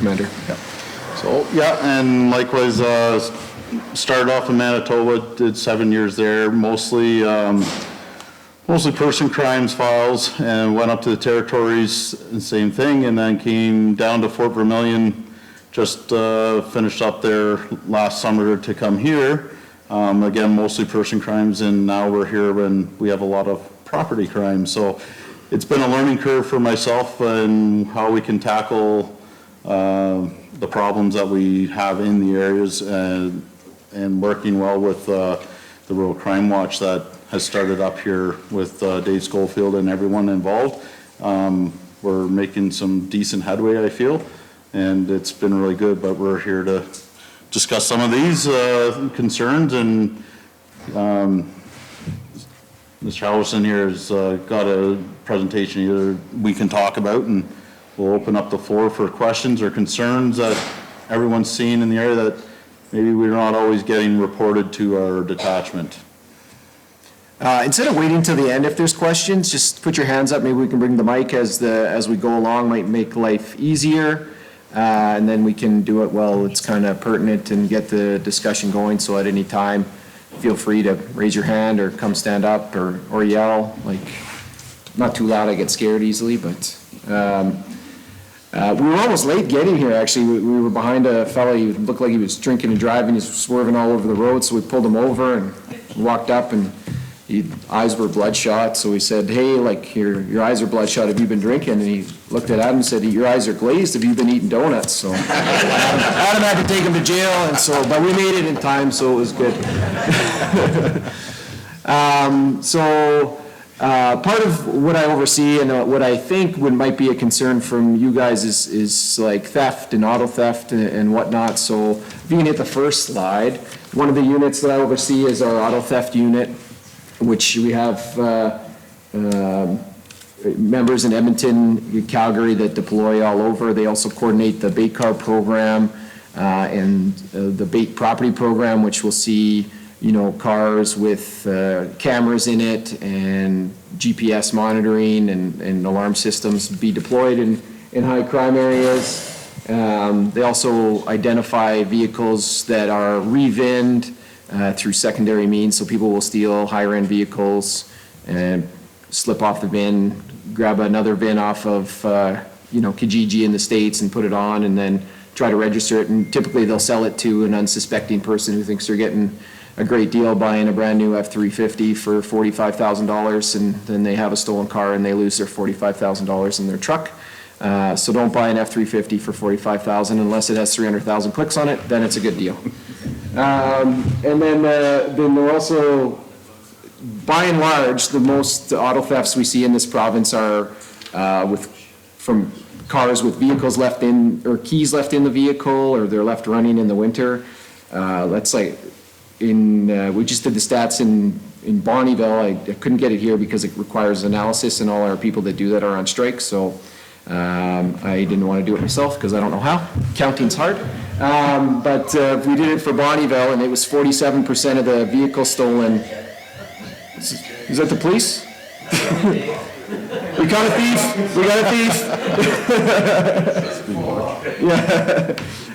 Commander. Yeah. So, yeah, and likewise, started off in Manitoba, did 7 years there, mostly person crimes files, and went up to the territories, and same thing, and then came down to Fort Vermilion, just finished up there last summer to come here. Again, mostly person crimes, and now we're here when we have a lot of property crimes. So it's been a learning curve for myself and how we can tackle the problems that we have in the areas, and working well with the Rural Crime Watch that has started up here with Dave Schofield and everyone involved. We're making some decent headway, I feel, and it's been really good, but we're here to discuss some of these concerns, and Mr. Halvorson here has got a presentation either we can talk about, and we'll open up the floor for questions or concerns that everyone's seen in the area that maybe we're not always getting reported to our detachment. Instead of waiting till the end, if there's questions, just put your hands up. Maybe we can bring the mic as we go along. Might make life easier, and then we can do it while it's kind of pertinent and get the discussion going. So at any time, feel free to raise your hand or come stand up or yell. Like, not too loud, I get scared easily, but. We were almost late getting here, actually. We were behind a fella. He looked like he was drinking and driving. He was swerving all over the road, so we pulled him over and walked up, and his eyes were bloodshot. So we said, hey, like, your eyes are bloodshot. Have you been drinking? And he looked at Adam and said, your eyes are glazed. Have you been eating donuts? So Adam had to take him to jail, but we made it in time, so it was good. Part of what I oversee and what I think might be a concern from you guys is like theft and auto theft and whatnot. So if you can hit the first slide, one of the units that I oversee is our auto theft unit, which we have members in Edmonton, Calgary that deploy all over. They also coordinate the bait car program and the bait property program, which will see cars with cameras in it and GPS monitoring and alarm systems be deployed in high crime areas. They also identify vehicles that are re-VINed through secondary means, so people will steal higher end vehicles and slip off the VIN, grab another VIN off of Kijiji in the States and put it on, and then try to register it, and typically they'll sell it to an unsuspecting person who thinks they're getting a great deal buying a brand new F-350 for $45,000, and then they have a stolen car and they lose their $45,000 in their truck. So don't buy an F-350 for $45,000 unless it has 300,000 clicks on it, then it's a good deal. And then they're also, by and large, the most auto thefts we see in this province are from cars with vehicles left in, or keys left in the vehicle, or they're left running in the winter. Let's say, we just did the stats in Bonnyville. I couldn't get it here because it requires analysis, and all our people that do that are on strike, so I didn't want to do it myself because I don't know how. Counting's hard. But we did it for Bonnyville, and it was 47% of the vehicles stolen. Is that the police? We caught a thief. We got a thief.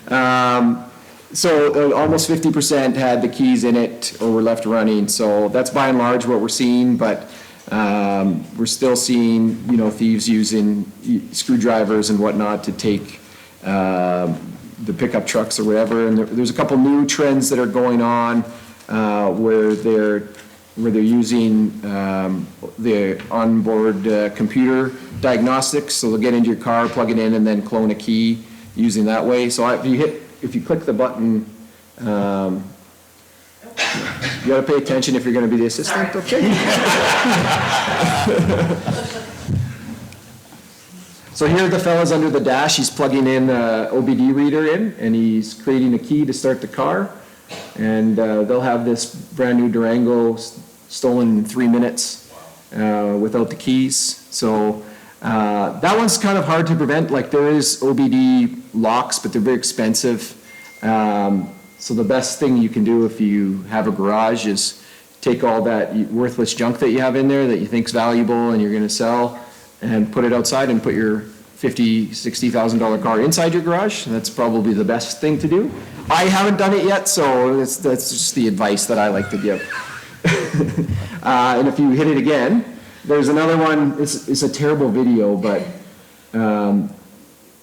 Yeah. So almost 50% had the keys in it or were left running. So that's by and large what we're seeing, but we're still seeing, thieves using screwdrivivers and whatnot to take the pickup trucks or whatever. And there's a couple new trends that are going on where they're using the onboard computer diagnostics. So they'll get into your car, plug it in, and then clone a key using that way. So if you click the button, you got to pay attention if you're going to be the assistant, okay? So here the fella's under the dash. He's plugging in the OBD reader in, and he's creating a key to start the car. And they'll have this brand new Durango stolen in 3 minutes without the keys. So that one's kind of hard to prevent. Like, there is OBD locks, but they're very expensive. So the best thing you can do if you have a garage is take all that worthless junk that you have in there that you think's valuable and you're going to sell, and put it outside and put your $50,000-$60,000 car inside your garage. That's probably the best thing to do. I haven't done it yet, so that's just the advice that I like to give. And if you hit it again, there's another one. It's a terrible video, but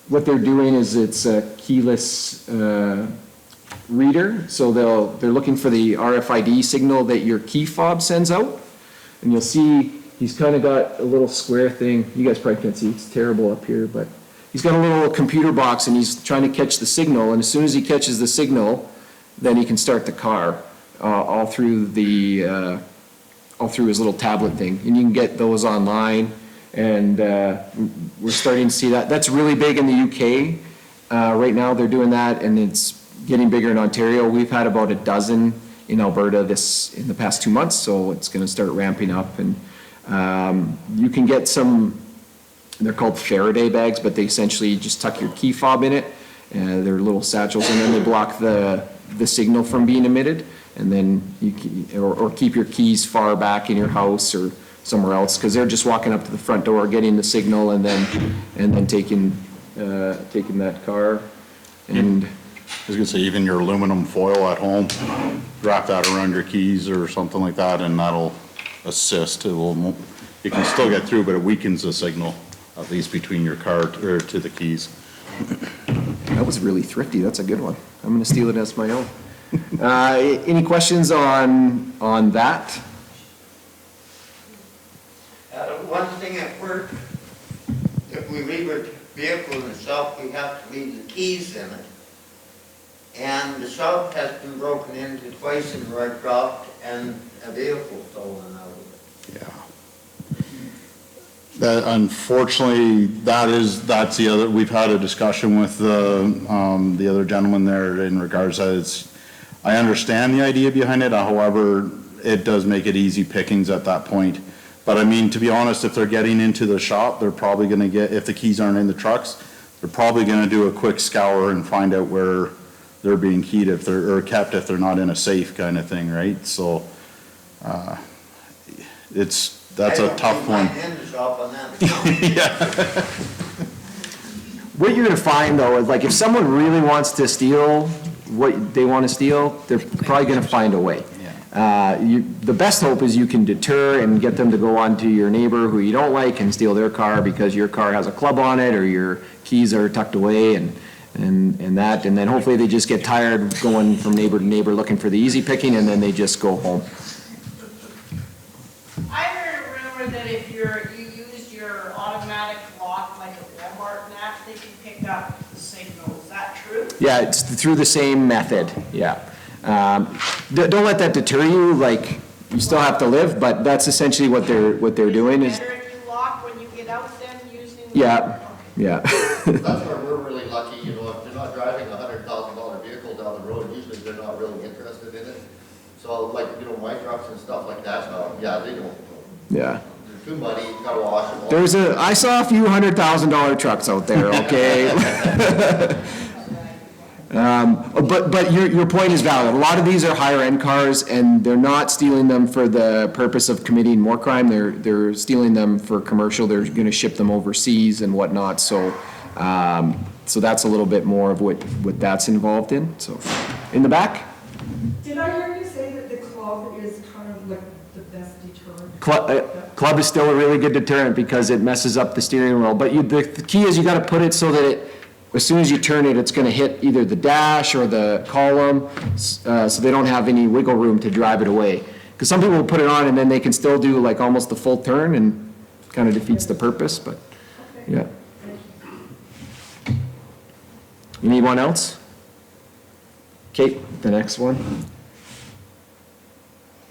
what they're doing is it's a keyless reader. So they're looking for the RFID signal that your key fob sends out, and you'll see he's kind of got a little square thing. You guys probably can't see, it's terrible up here, but he's got a little computer box and he's trying to catch the signal, and as soon as he catches the signal, then he can start the car all through his little tablet thing. And you can get those online, and we're starting to see that. That's really big in the UK. Right now they're doing that, and it's getting bigger in Ontario. We've had about a dozen in Alberta in the past 2 months, so it's going to start ramping up. And you can get some, they're called Faraday bags, but they essentially just tuck your key fob in it. They're little satchels, and then they block the signal from being emitted. And then you can, or keep your keys far back in your house or somewhere else, because they're just walking up to the front door, getting the signal, and then taking that car. And I was gonna say, even your aluminum foil at home, wrap that around your keys or something like that, and that'll assist. You can still get through, but it weakens the signal, at least between your car or to the keys. That was really thrifty. That's a good one. I'm going to steal it as my own. Any questions on that? One thing at work, if we leave a vehicle in the shop, we have to leave the keys in it. And the shop has been broken into twice in Roycroft, and a vehicle stolen out of it. Yeah. That, unfortunately, that's the other, we've had a discussion with the other gentleman there in regards to I understand the idea behind it, however, it does make it easy pickings at that point. But I mean, to be honest, if they're getting into the shop, they're probably gonna if the keys aren't in the trucks, they're probably gonna do a quick scour and find out where they're being keyed or kept if they're not in a safe kind of thing, right? So, that's a tough one. I don't keep my hand shop on that. Yeah. What you're going to find, though, is like if someone really wants to steal what they want to steal, they're probably going to find a way. The best hope is you can deter and get them to go on to your neighbor who you don't like and steal their car because your car has a club on it or your keys are tucked away and then hopefully they just get tired going from neighbor to neighbor looking for the easy picking, and then they just go home. I heard a rumor that if you used your automatic lock like at Walmart and that, they can pick up the signal. Is that true? Yeah, it's through the same method, yeah. Don't let that deter you, like, you still have to live, but that's essentially what they're doing is. Better if you lock when you get out than using. Yeah, yeah. That's where we're really lucky, you know, if they're not driving a $100,000 vehicle down the road, usually they're not really interested in it. So like, you know, my trucks and stuff like that, yeah, they don't. Yeah. They're too muddy, you gotta wash them all. I saw a few $100,000 trucks out there, okay? But your point is valid. A lot of these are higher end cars, and they're not stealing them for the purpose of committing more crime. They're stealing them for commercial. They're going to ship them overseas and whatnot. So that's a little bit more of what that's involved in. So, in the back. Did I hear you say that the club is kind of like the best deterrent? Club is still a really good deterrent because it messes up the steering wheel. But the key is you got to put it so that as soon as you turn it, it's going to hit either the dash or the column, so they don't have any wiggle room to drive it away. Because some people will put it on and then they can still do like almost the full turn and kind of defeats the purpose, but yeah. You need one else? Kate, the next one.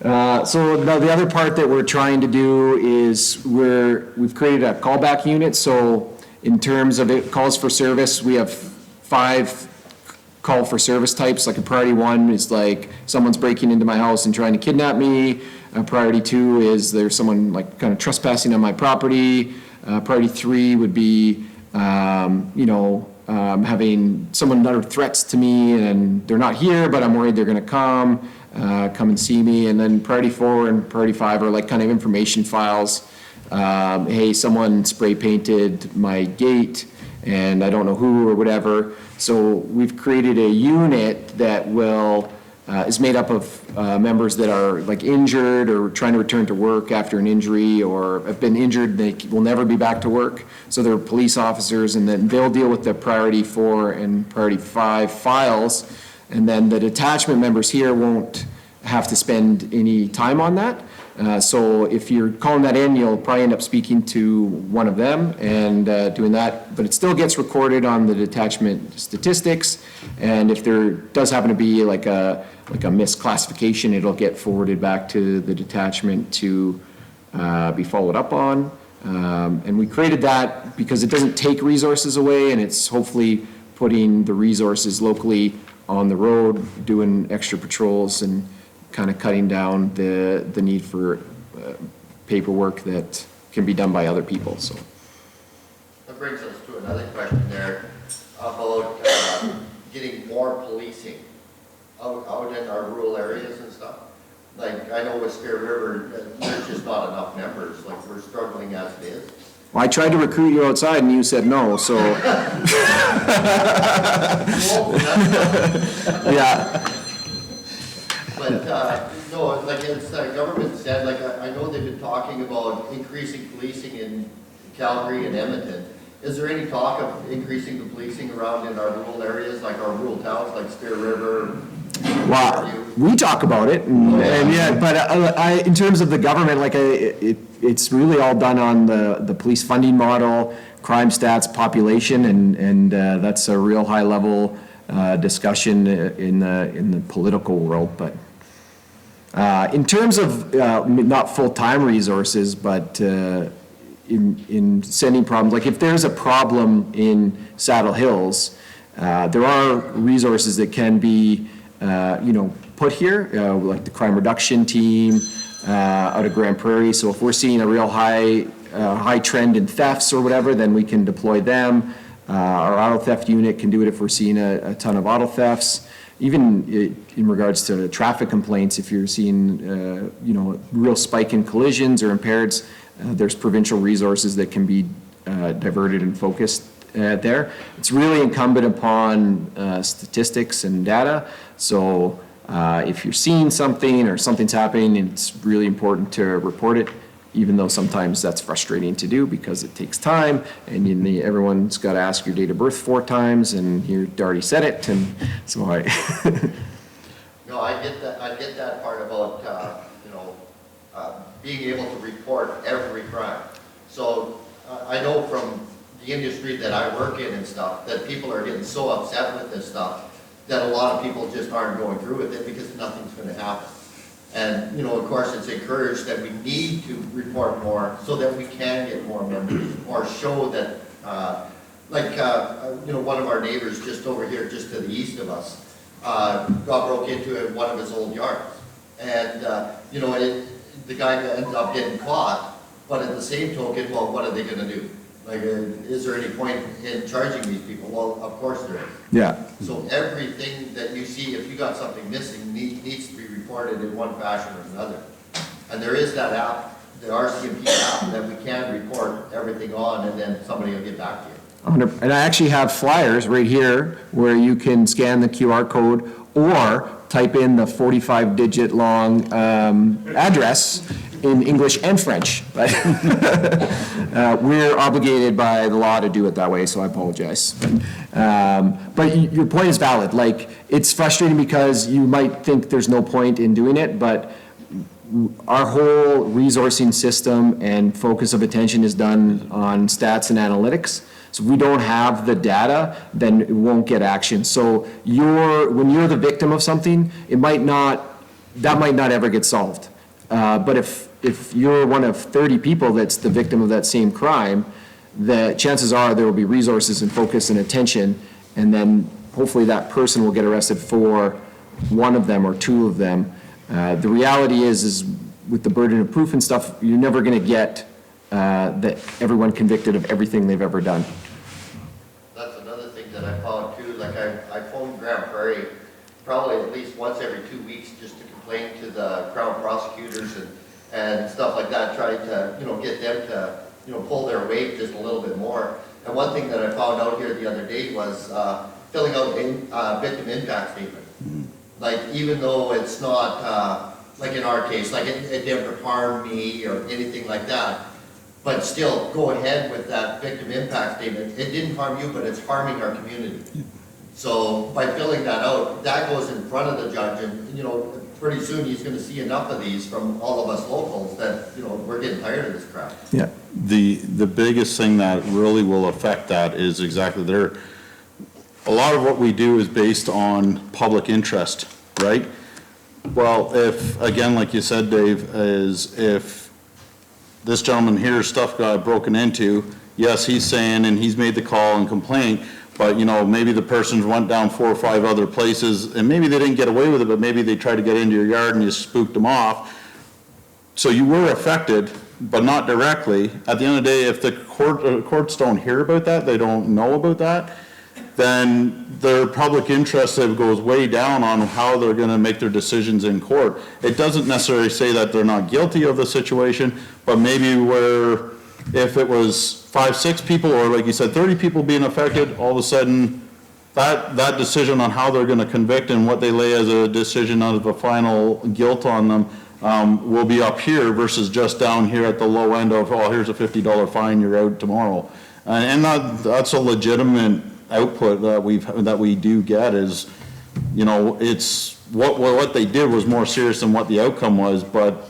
So now the other part that we're trying to do is we've created a callback unit. So in terms of it calls for service, we have 5 call for service types. Like a priority 1 is like someone's breaking into my house and trying to kidnap me. Priority 2 is there's someone like kind of trespassing on my property. Priority 3 would be, having someone utter threats to me and they're not here, but I'm worried they're going to come and see me. And then priority 4 and priority 5 are like kind of information files. Hey, someone spray painted my gate. and I don't know who or whatever. So we've created a unit that will, is made up of members that are like injured or trying to return to work after an injury, or have been injured, they will never be back to work. So they're police officers, and then they'll deal with the priority 4 and priority 5 files. And then the detachment members here won't have to spend any time on that. So if you're calling that in, you'll probably end up speaking to one of them and doing that. But it still gets recorded on the detachment statistics. And if there does happen to be like a misclassification, it'll get forwarded back to the detachment to be followed up on. And we created that because it doesn't take resources away, and it's hopefully putting the resources locally on the road, doing extra patrols and kind of cutting down the need for paperwork that can be done by other people, so. That brings us to another question there about getting more policing out in our rural areas and stuff. Like, I know with Spear River, there's just not enough members, like, we're struggling as it is. Well, I tried to recruit you outside and you said no, so. Yeah. But, no, like it's, government said, like, I know they've been talking about increasing policing in Calgary and Edmonton. Is there any talk of increasing the policing around in our rural areas, like our rural towns, like Spear River? Well, we talk about it, and yeah, but in terms of the government, like, it's really all done on the police funding model, crime stats, population, and that's a real high level discussion in the political world. But in terms of not full-time resources, but in sending problems, like if there's a problem in Saddle Hills, there are resources that can be put here, like the crime reduction team out of Grand Prairie. So if we're seeing a real high trend in thefts or whatever, then we can deploy them. Our auto theft unit can do it if we're seeing a ton of auto thefts. Even in regards to traffic complaints, if you're seeing real spike in collisions or impaireds, there's provincial resources that can be diverted and focused there. It's really incumbent upon statistics and data. So if you're seeing something or something's happening, it's really important to report it, even though sometimes that's frustrating to do because it takes time, and everyone's got to ask your date of birth 4 times, and you already said it, and so I. No, I get that part about being able to report every crime. So I know from the industry that I work in and stuff that people are getting so upset with this stuff that a lot of people just aren't going through with it because nothing's going to happen. And, of course, it's encouraged that we need to report more so that we can get more members or show that, one of our neighbors just over here, just to the east of us, got broke into one of his old yards. And, the guy ends up getting caught, but at the same token, well, what are they going to do? Like, is there any point in charging these people? Well, of course there is. Yeah. So everything that you see, if you got something missing, needs to be reported in one fashion or another. And there is that app, the RCMP app, that we can report everything on, and then somebody will get back to you. And I actually have flyers right here where you can scan the QR code or type in the 45-digit long address in English and French. But we're obligated by the law to do it that way, so I apologize. But your point is valid. Like, it's frustrating because you might think there's no point in doing it, but our whole resourcing system and focus of attention is done on stats and analytics. So if we don't have the data, then it won't get action. So when you're the victim of something, that might not ever get solved. But if you're one of 30 people that's the victim of that same crime, the chances are there will be resources and focus and attention, and then hopefully that person will get arrested for one of them or 2 of them. The reality is with the burden of proof and stuff, you're never going to get everyone convicted of everything they've ever done. That's another thing that I found too. Like I phoned Grand Prairie probably at least once every 2 weeks just to complain to the Crown prosecutors and stuff like that, trying to get them to pull their weight just a little bit more. And one thing that I found out here the other day was filling out a victim impact statement. Like, even though it's not, like in our case, like it never harmed me or anything like that, but still go ahead with that victim impact statement. It didn't harm you, but it's harming our community. So by filling that out, that goes in front of the judge, and, you know, pretty soon he's gonna see enough of these from all of us locals that, you know, we're getting tired of this crap. Yeah, the biggest thing that really will affect that is exactly there. A lot of what we do is based on public interest, right? Well, if, again, like you said, Dave, is if this gentleman here's stuff got broken into, yes, he's saying, and he's made the call and complaint, but, you know, maybe the person went down 4 or 5 other places, and maybe they didn't get away with it, but maybe they tried to get into your yard and you spooked them off. So you were affected, but not directly. At the end of the day, if the courts don't hear about that, they don't know about that, then their public interest goes way down on how they're gonna make their decisions in court. It doesn't necessarily say that they're not guilty of the situation, but maybe where if it was 5, 6 people, or like you said, 30 people being affected, all of a sudden, that decision on how they're gonna convict and what they lay as a decision out of a final guilt on them, will be up here versus just down here at the low end of, oh, here's a $50 fine, you're out tomorrow. And that's a legitimate output that we do get is, you know, it's, what they did was more serious than what the outcome was, but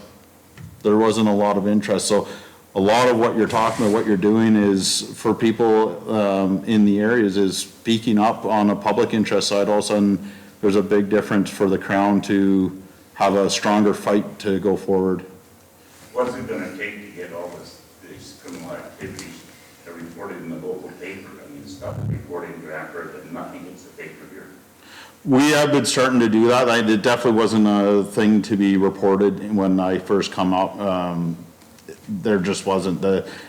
there wasn't a lot of interest. So a lot of what you're talking about, what you're doing is for people in the areas is speaking up on a public interest side. All of a sudden, there's a big difference for the Crown to have a stronger fight to go forward. What's it gonna take to get all these criminal activities reported in the local paper? I mean, stuff reported in Grand Prairie, but nothing hits the paper here. We have been starting to do that. It definitely wasn't a thing to be reported when I first come up. There just wasn't.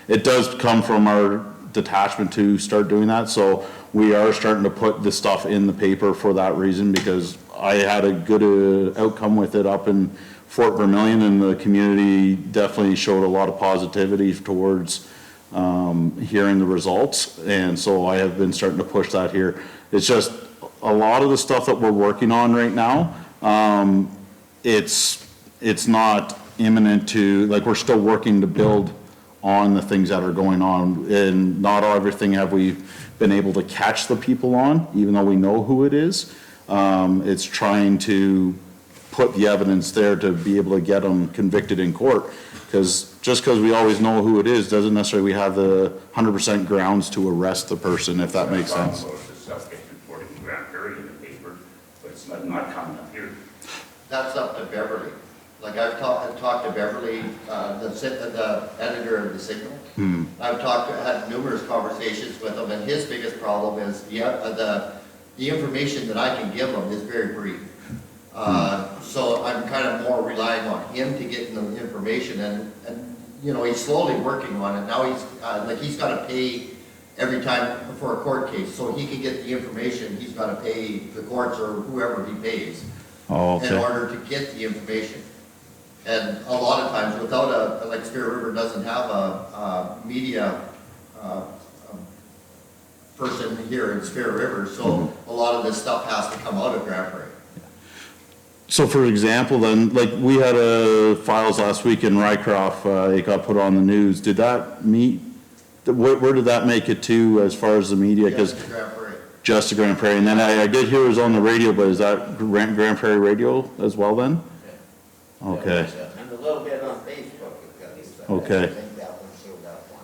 It does come from our detachment to start doing that, so we are starting to put the stuff in the paper for that reason, because I had a good outcome with it up in Fort Vermilion, and the community definitely showed a lot of positivity towards hearing the results, and so I have been starting to push that here. It's just a lot of the stuff that we're working on right now, it's not imminent to, like, we're still working to build on the things that are going on, and not everything have we been able to catch the people on, even though we know who it is. It's trying to put the evidence there to be able to get them convicted in court, because just because we always know who it is doesn't necessarily we have the 100% grounds to arrest the person, if that makes sense. The stuff gets reported in Grand Prairie in the paper, but it's not coming up here. That's up to Beverly. Like, I've talked to Beverly, the editor of the Signal. I've had numerous conversations with him, and his biggest problem is the information that I can give him is very brief. So I'm kind of more relying on him to get the information, and you know, he's slowly working on it. Now he's got to pay every time for a court case, so he can get the information. He's got to pay the courts or whoever he pays in order to get the information. And a lot of times, without like Spirit River doesn't have a media person here in Spirit River, so a lot of this stuff has to come out of Grand Prairie. So for example, then, like, we had files last week in Rycroft, it got put on the news. Did that meet, where did that make it to as far as the media? Just to Grand Prairie. Just to Grand Prairie. And then I did hear it was on the radio, but is that Grand Prairie radio as well then? Okay. And a little bit on Facebook. Okay. I think that one showed up one.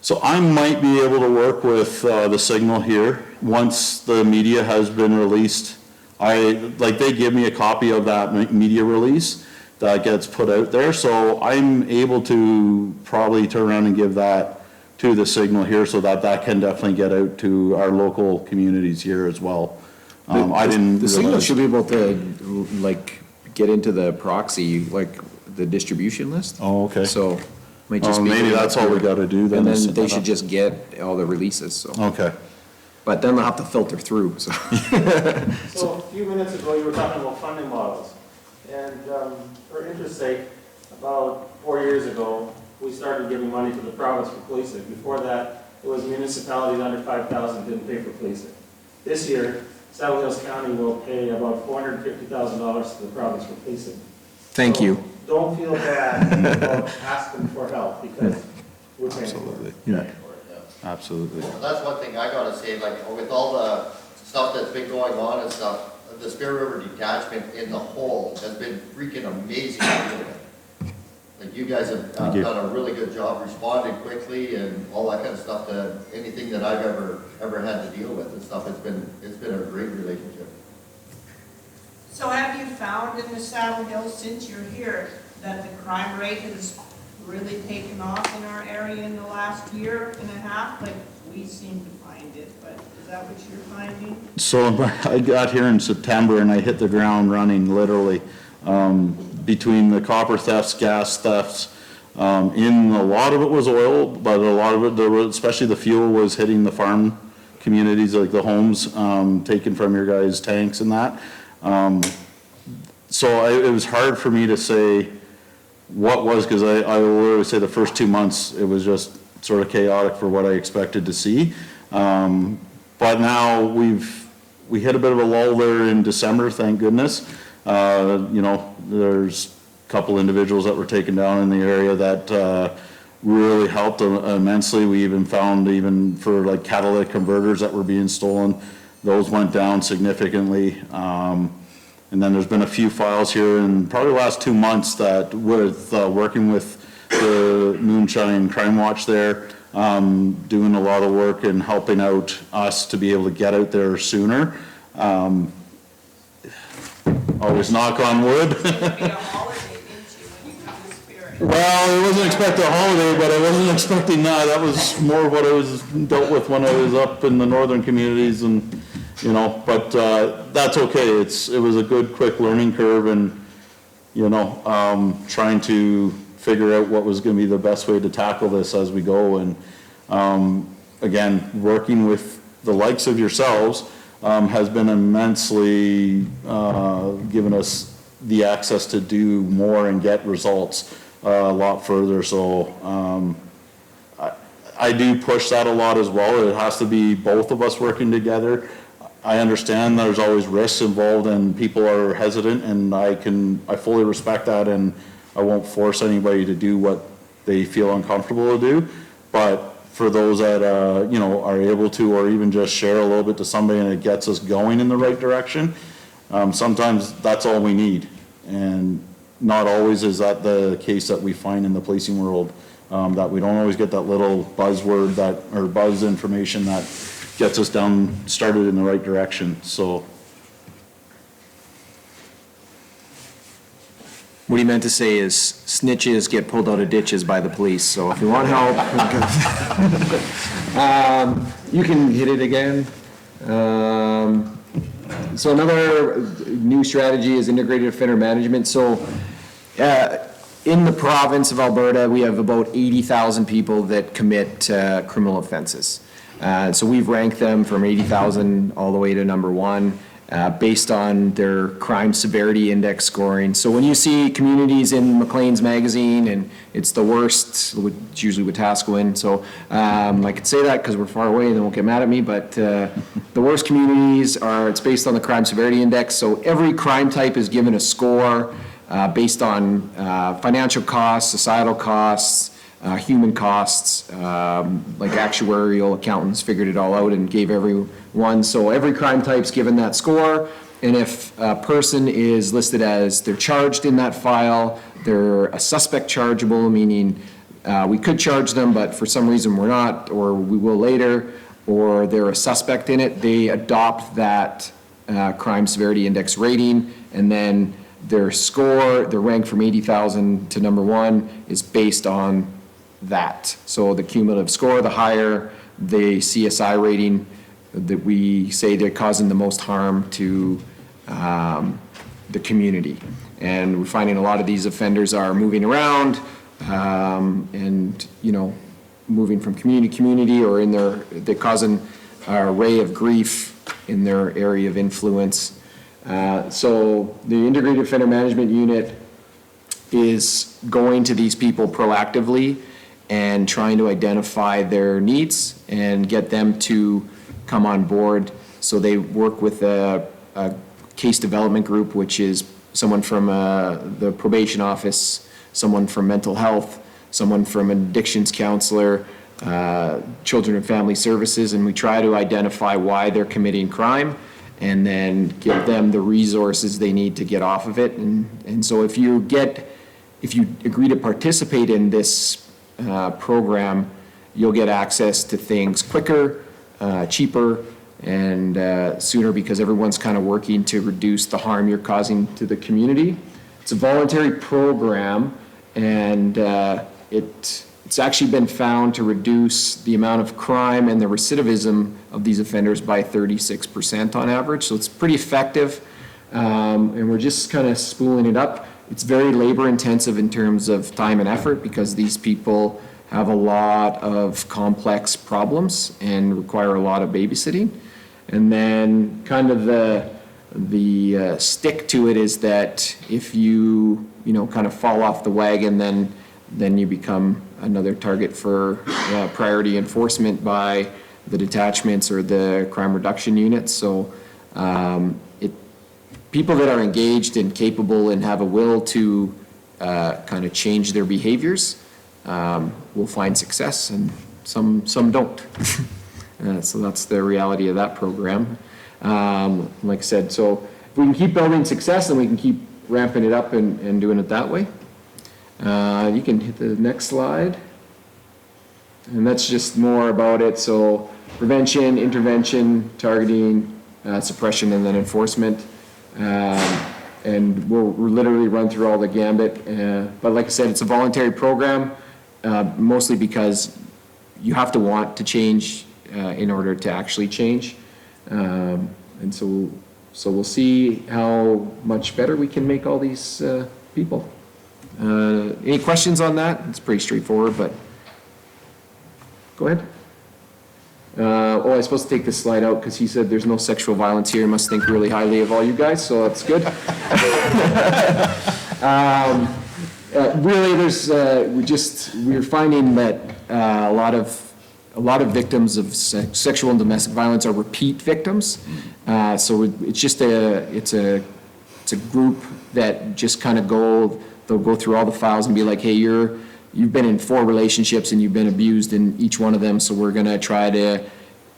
So I might be able to work with the Signal here once the media has been released. They give me a copy of that media release that gets put out there, so I'm able to probably turn around and give that to the Signal here, so that can definitely get out to our local communities here as well. I didn't. The Signal should be able to, like, get into the proxy, like, the distribution list. Oh, okay. So, might just be. Maybe that's all we gotta do then. And is then set they that should up. just get all the releases, so. Okay. But then they'll have to filter through, so. So a few minutes ago, you were talking about funding models. And for interest's sake, about 4 years ago, we started giving money to the province for policing. Before that, it was municipalities under 5,000 didn't pay for policing. This year, Saddle Hills County will pay about $450,000 to the province for policing. Thank So you. Don't feel bad about asking for help because we're paying for it. Absolutely. Yeah. Absolutely. Well, that's one thing I gotta say, like, with all the stuff that's been going on and stuff, the Spear River Detachment in the whole has been freaking amazing to deal with. Like, you guys have Thank you. done a really good job responding quickly and all that kind of stuff to anything that I've ever had to deal with and stuff. It's been a great relationship. So have you found in the Saddle Hills, since you're here, that the crime rate has really taken off in our area in the last year and a half? Like, we seem to find it, but is that what you're finding? So I got here in September and I hit the ground running, literally. Between the copper thefts, gas thefts, in a lot of it was oil, but a lot of it, especially the fuel, was hitting the farm communities, like the homes, taken from your guys' tanks and that. So it was hard for me to say what was, because I will literally say the first 2 months, it was just sort of chaotic for what I expected to see. But now we hit a bit of a lull there in December, thank goodness. You know, there's a couple individuals that were taken down in the area that really helped immensely. We even found, even for like catalytic converters that were being stolen, those went down significantly. And then there's been a few files here in probably the last 2 months that with working with the Moonshine Crime Watch there, doing a lot of work and helping out us to be able to get out there sooner. Always knock on wood. It's gonna be a holiday, didn't you, when you come to Spirit? Well, I wasn't expecting a holiday, but I wasn't expecting that. That was more what I was dealt with when I was up in the northern communities and, you know, but that's okay. It was a good, quick learning curve and, you know, trying to figure out what was going to be the best way to tackle this as we go. And again, working with the likes of yourselves has been immensely given us the access to do more and get results a lot further. So I do push that a lot as well. It has to be both of us working together. I understand there's always risks involved and people are hesitant, and I fully respect that, and I won't force anybody to do what they feel uncomfortable to do. But for those that, you know, are able to, or even just share a little bit to somebody and it gets us going in the right direction, sometimes that's all we need. And not always is that the case that we find in the policing world, that we don't always get that little buzzword or buzz information that gets us started in the right direction. So. What he meant to say is snitches get pulled out of ditches by the police, so if you want help, you can hit it again. So another new strategy is integrated offender management. So in the province of Alberta, we have about 80,000 people that commit criminal offenses. So we've ranked them from 80,000 all the way to number 1. Based on their crime severity index scoring. So when you see communities in Maclean's magazine and it's the worst, it's usually Wetaskiwin, so I could say that because we're far away and they won't get mad at me, but the worst communities it's based on the crime severity index. So every crime type is given a score based on financial costs, societal costs, human costs, like actuarial accountants figured it all out and gave everyone. So every crime type's given that score, and if a person is listed as they're charged in that file, they're a suspect chargeable, meaning we could charge them, but for some reason we're not, or we will later, or they're a suspect in it, they adopt that crime severity index rating, and then their score, their rank from 80,000 to number 1 is based on that. So the cumulative score, the higher the CSI rating, that we say they're causing the most harm to the community. And we're finding a lot of these offenders are moving around and, you know, moving from community to community, or they're causing an array of grief in their area of influence. So the Integrated Offender Management Unit is going to these people proactively and trying to identify their needs and get them to come on board. So they work with a case development group, which is someone from the probation office, someone from mental health, someone from an addictions counselor, children and family services, and we try to identify why they're committing crime and then give them the resources they need to get off of it. And so if you agree to participate in this program, you'll get access to things quicker, cheaper, and sooner, because everyone's kind of working to reduce the harm you're causing to the community. It's a voluntary program, and it's actually been found to reduce the amount of crime and the recidivism of these offenders by 36% on average, so it's pretty effective, and we're just kind of spooling it up. It's very labor intensive in terms of time and effort, because these people have a lot of complex problems and require a lot of babysitting. And then kind of the stick to it is that if you kind of fall off the wagon, then you become another target for priority enforcement by the detachments or the crime reduction units. So people that are engaged and capable and have a will to kind of change their behaviors will find success, and some don't. So that's the reality of that program. Like I said, so if we can keep building success, then we can keep ramping it up and doing it that way. You can hit the next slide. And that's just more about it. So prevention, intervention, targeting, suppression, and then enforcement. And we'll literally run through all the gambit. But like I said, it's a voluntary program, mostly because you have to want to change in order to actually change. And so we'll see how much better we can make all these people. Any questions on that? It's pretty straightforward, but go ahead. I was supposed to take this slide out because he said there's no sexual violence here. He must think really highly of all you guys, so that's good. Really, we're finding that a lot of victims of sexual and domestic violence are repeat victims. So it's a group that just kind of they'll go through all the files and be like, hey, you've been in 4 relationships and you've been abused in each one of them, so we're gonna try to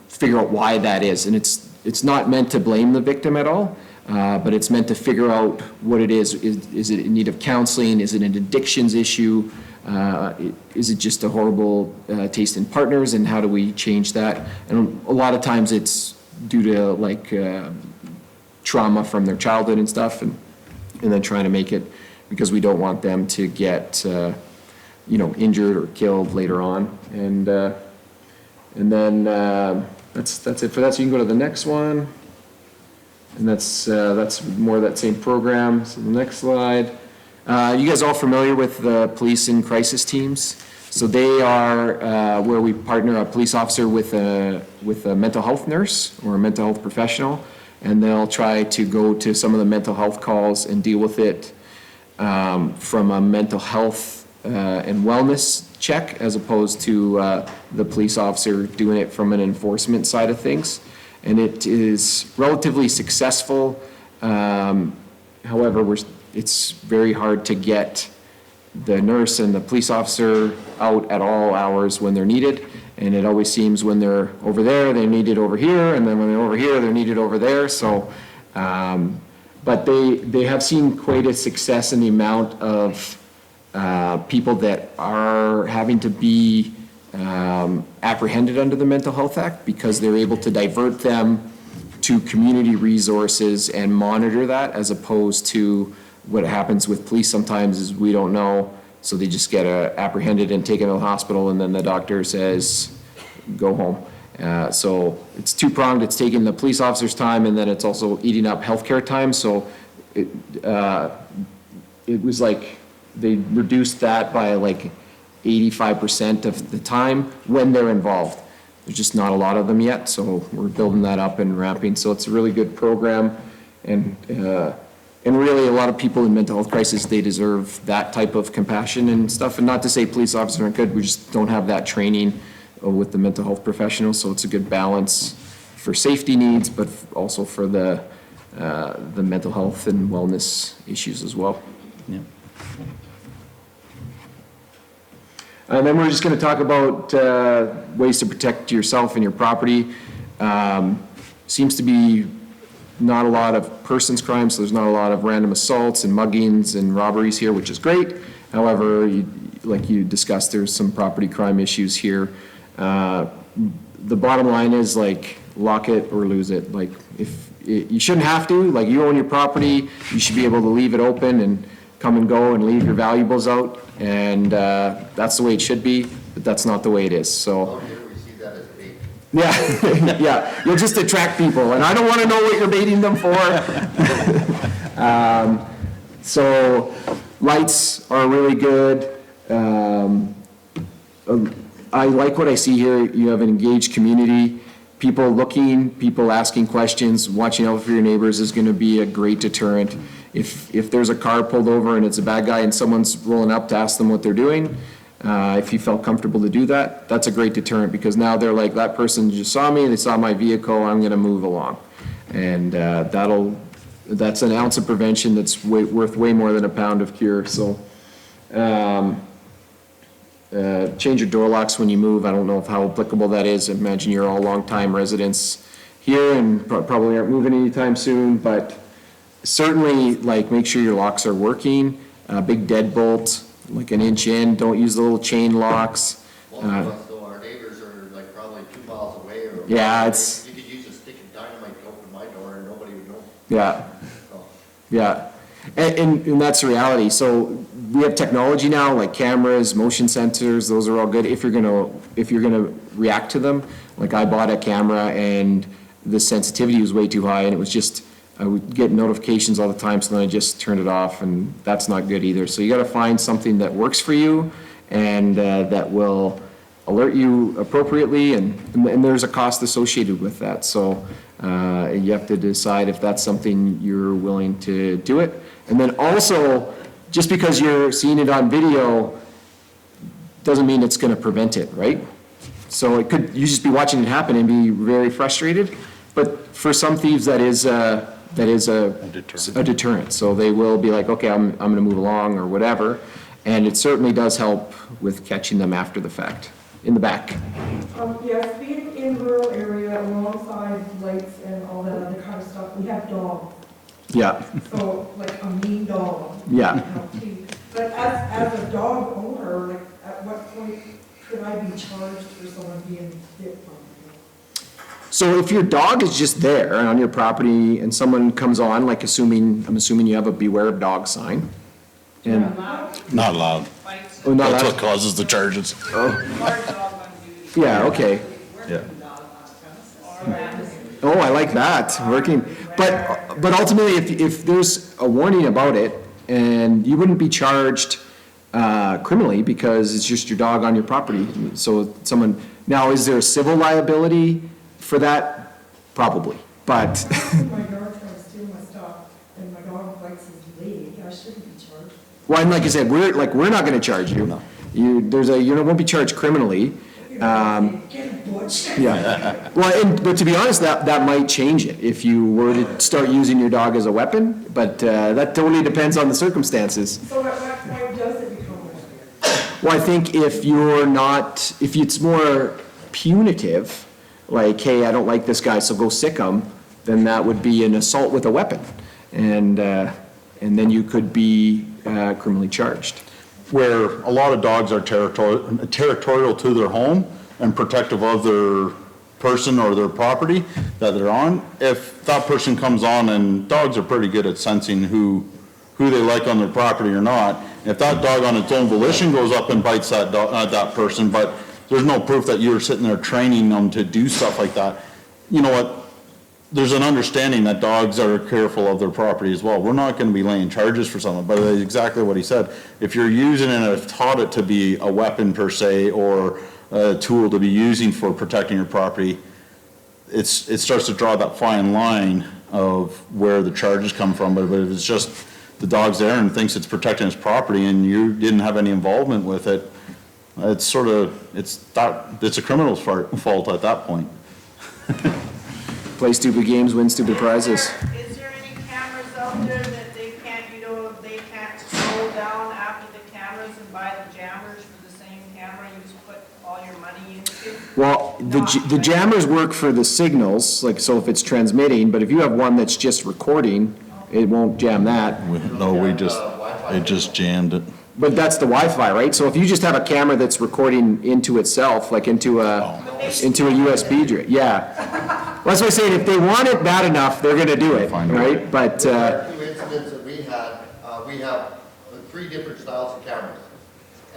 figure out why that is. And it's not meant to blame the victim at all, but it's meant to figure out what it is. Is it in need of counseling? Is it an addictions issue? Is it just a horrible taste in partners, and how do we change that? And a lot of times it's due to trauma from their childhood and stuff, and then trying to make it, because we don't want them to get injured or killed later on. And then that's it for that. So you can go to the next one, and that's more of that same program. So the next slide. You guys all familiar with the police and crisis teams? So they are where we partner a police officer with a mental health nurse or a mental health professional, and they'll try to go to some of the mental health calls and deal with it from a mental health and wellness check, as opposed to the police officer doing it from an enforcement side of things. And it is relatively successful. However, it's very hard to get the nurse and the police officer out at all hours when they're needed. And it always seems when they're over there, they're needed over here, and then when they're over here, they're needed over there. So, but they have seen quite a success in the amount of people that are having to be apprehended under the Mental Health Act, because they're able to divert them to community resources and monitor that, as opposed to what happens with police sometimes is we don't know, so they just get apprehended and taken to the hospital, and then the doctor says, go home. So it's two-pronged. It's taking the police officer's time, and then it's also eating up healthcare time. So it was like they reduced that by like 85% of the time when they're involved. There's just not a lot of them yet, so we're building that up and ramping. So it's a really good program, and And really, a lot of people in mental health crisis, they deserve that type of compassion and stuff. And not to say police officers aren't good, we just don't have that training with the mental health professionals. So it's a good balance for safety needs, but also for the mental health and wellness issues as well. Yeah. And then we're just going to talk about ways to protect yourself and your property. Seems to be not a lot of persons crimes, so there's not a lot of random assaults and muggings and robberies here, which is great. However, like you discussed, there's some property crime issues here. The bottom line is, like, lock it or lose it. Like, if you shouldn't have to, like, you own your property, you should be able to leave it open and come and go and leave your valuables out, and that's the way it should be, but that's not the way it is, so. How dare we see that as bait? Yeah, yeah, you'll just attract people, and I don't want to know what you're baiting them for. So, lights are really good. I like what I see here. You have an engaged community. People looking, people asking questions, watching out for your neighbors is going to be a great deterrent. If there's a car pulled over and it's a bad guy and someone's rolling up to ask them what they're doing, if you felt comfortable to do that, that's a great deterrent, because now they're like, that person just saw me, they saw my vehicle, I'm going to move along. And that's an ounce of prevention that's worth way more than a pound of cure. So change your door locks when you move. I don't know how applicable that is. I imagine you're all long-time residents here and probably aren't moving anytime soon, but certainly, like, make sure your locks are working. Big deadbolt, like an inch in. Don't use the little chain locks. Most of us, though, our neighbors are like probably 2 miles away or. Yeah, it's. You could use a stick of dynamite to open my door and nobody would know. Yeah. So, Yeah, and that's the reality. So we have technology now, like cameras, motion sensors, those are all good if you're gonna react to them. Like, I bought a camera and the sensitivity was way too high, and it was just, I would get notifications all the time, so then I just turned it off, and that's not good either. So you gotta find something that works for you and that will alert you appropriately, and there's a cost associated with that. So you have to decide if that's something you're willing to do it. And then also, just because you're seeing it on video doesn't mean it's gonna prevent it, right? So you just be watching it happen and be very frustrated. But for some thieves, that is a deterrent. So they will be like, okay, I'm gonna move along or whatever. And it certainly does help with catching them after the fact, in the back. Yes, being in rural area alongside lights and all that other kind of stuff, we have dogs. Yeah, So, like a mean dog. Yeah. But as a dog owner, like, at what point could I be charged for someone being bit from me? so if your dog is just there on your property and someone comes on, like I'm assuming you have a beware of dog sign. And, Not allowed. oh, no, That's what causes the charges. yeah, okay. Yeah. Oh, I like that, working. But ultimately, if there's a warning about it, and you wouldn't be charged criminally because it's just your dog on your property. So now, is there a civil liability for that? Probably, but. My dog trying to steal my stuff, and my dog bites his leg, I shouldn't be charged. Well, and like I said, we're not gonna charge you. You won't be charged criminally. Get a butch. Yeah, well, but to be honest, that might change it if you were to start using your dog as a weapon, but that totally depends on the circumstances. So at what point does it become a weapon? Well, I think if it's more punitive, like, hey, I don't like this guy, so go sick him, then that would be an assault with a weapon. And then you could be criminally charged. Where a lot of dogs are territorial to their home and protective of their person or their property that they're on. If that person comes on, and dogs are pretty good at sensing who they like on their property or not. If that dog on its own volition goes up and bites that person, but there's no proof that you're sitting there training them to do stuff like that, you know what? There's an understanding that dogs are careful of their property as well. We're not going to be laying charges for someone, but that's exactly what he said. If you're using it and have taught it to be a weapon per se, or a tool to be using for protecting your property, it starts to draw that fine line of where the charges come from, but if it's just the dog's there and thinks it's protecting his property and you didn't have any involvement with it, it's sort of, it's a criminal's fault at that point. Play stupid games, win stupid prizes. Is there any cameras out there that they can't, they can't scroll down after the cameras and buy the jammers for the same camera you just put all your money into? Well, the jammers work for the signals, like, so if it's transmitting, but if you have one that's just recording, it won't jam that. It just jammed it. But that's the Wi-Fi, right? So if you just have a camera that's recording into itself, like into a USB drive, yeah. Well, that's what I'm saying, if they want it bad enough, they're gonna do it, right? But, The two incidents that we have 3 different styles of cameras,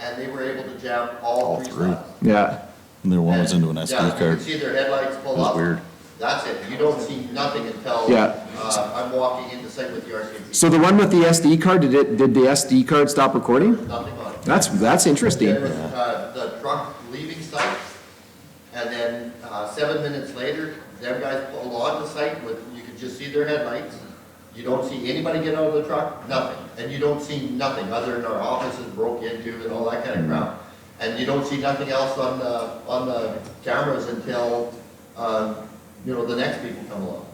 and they were able to jam all 3 styles. yeah, And their one was into an Yeah, SD you card. can see their headlights pull It was up. weird. That's it, you don't see nothing until, Yeah. I'm walking into site with the RCMP. so the one with the SD card, did the SD card stop recording? Nothing on it. That's interesting. There was, the truck leaving site, and then, 7 minutes later, them guys pulled on the site with, you could just see their headlights. You don't see anybody get out of the truck, nothing, and you don't see nothing other than our offices broke into and all that kind of crap. And you don't see nothing else on the cameras until, the next people come along.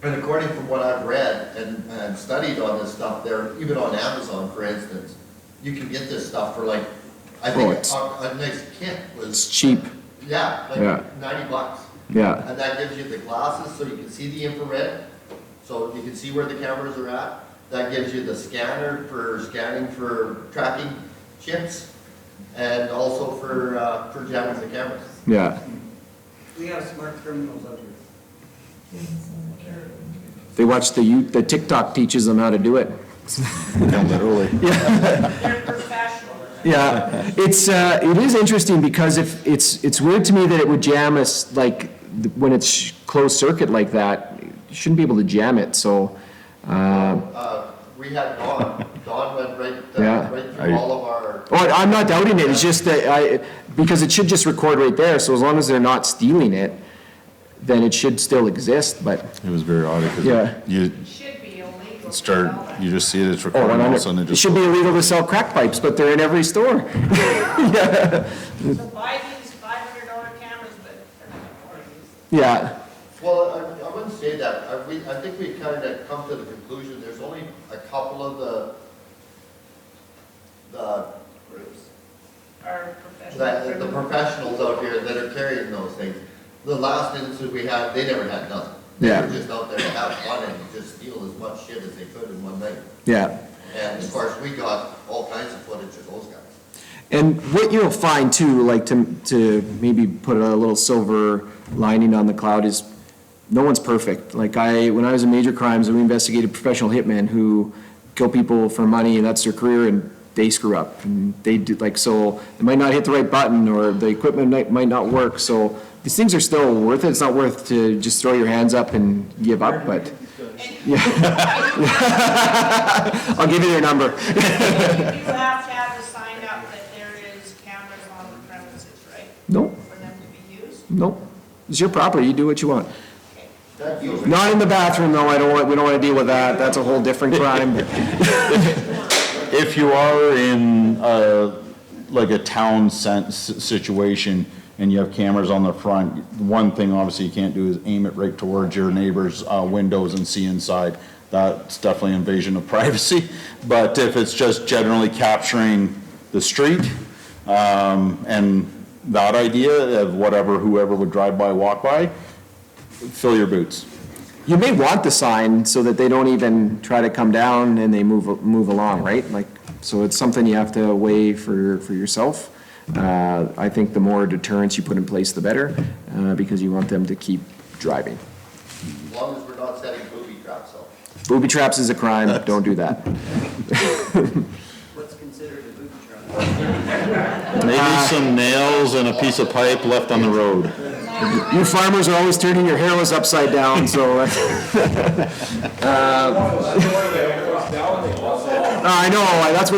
And according from what I've read and studied on this stuff, there, even on Amazon, for instance, you can get this stuff for like, I think a nice kit It's was, cheap, yeah, Yeah. like $90. yeah, And that gives you the glasses so you can see the infrared, so you can see where the cameras are at. That gives you the scanner for scanning for tracking chips, and also for jamming the cameras. yeah. We have smart criminals out here. They watch the TikTok teaches them how to do it. Literally. They're professional. Yeah, it is interesting because if, it's weird to me that it would jam us, like, when it's closed circuit like that, you shouldn't be able to jam it, so, We had Dawn went Yeah. right through all of our, oh, I'm not doubting it, it's just that because it should just record right there, so as long as they're not stealing it, then it should still exist, but, It was very odd because Yeah. you It should be illegal. to start, sell that. you just see it, it's oh, recording, all of a sudden it it just. should be illegal to sell crack pipes, but they're in every store. So buy these $500 cameras, but they're not for you. Yeah, well, I wouldn't say that. I think we kind of come to the conclusion, there's only a couple of the groups, Our professional. the professionals out here that are carrying those things. The last instance we had, they never had nothing. They Yeah. were just out there to have fun and just steal as much shit as they could in one night. yeah. And of course, we got all kinds of footage of those guys. And what you'll find too, like to maybe put a little silver lining on the cloud is, no one's perfect. Like when I was in major crimes, we investigated professional hitmen who kill people for money and that's their career, and they screw up. And they do, like, so they might not hit the right button or the equipment might not work. So these things are still worth it. It's not worth to just throw your hands up and give up, but yeah. I'll give you their number. You have to have a sign up that there is cameras on the premises, right? Nope, For them to be used? nope. It's your property. You do what you want. Thank you. Not in the bathroom, though, we don't want to deal with that, that's a whole different crime. If you are in, like a town situation and you have cameras on the front, one thing obviously you can't do is aim it right towards your neighbor's, windows and see inside. That's definitely invasion of privacy. But if it's just generally capturing the street, and that idea of whoever would drive by, walk by, fill your boots. You may want the sign so that they don't even try to come down and they move along, right? Like, so it's something you have to weigh for yourself. I think the more deterrence you put in place, the better, because you want them to keep driving. As long as we're not setting booby traps up. Booby traps is a crime, don't do that. What's considered a booby trap? Maybe some nails and a piece of pipe left on the road. You farmers are always turning your hairless upside down, so. I know, that's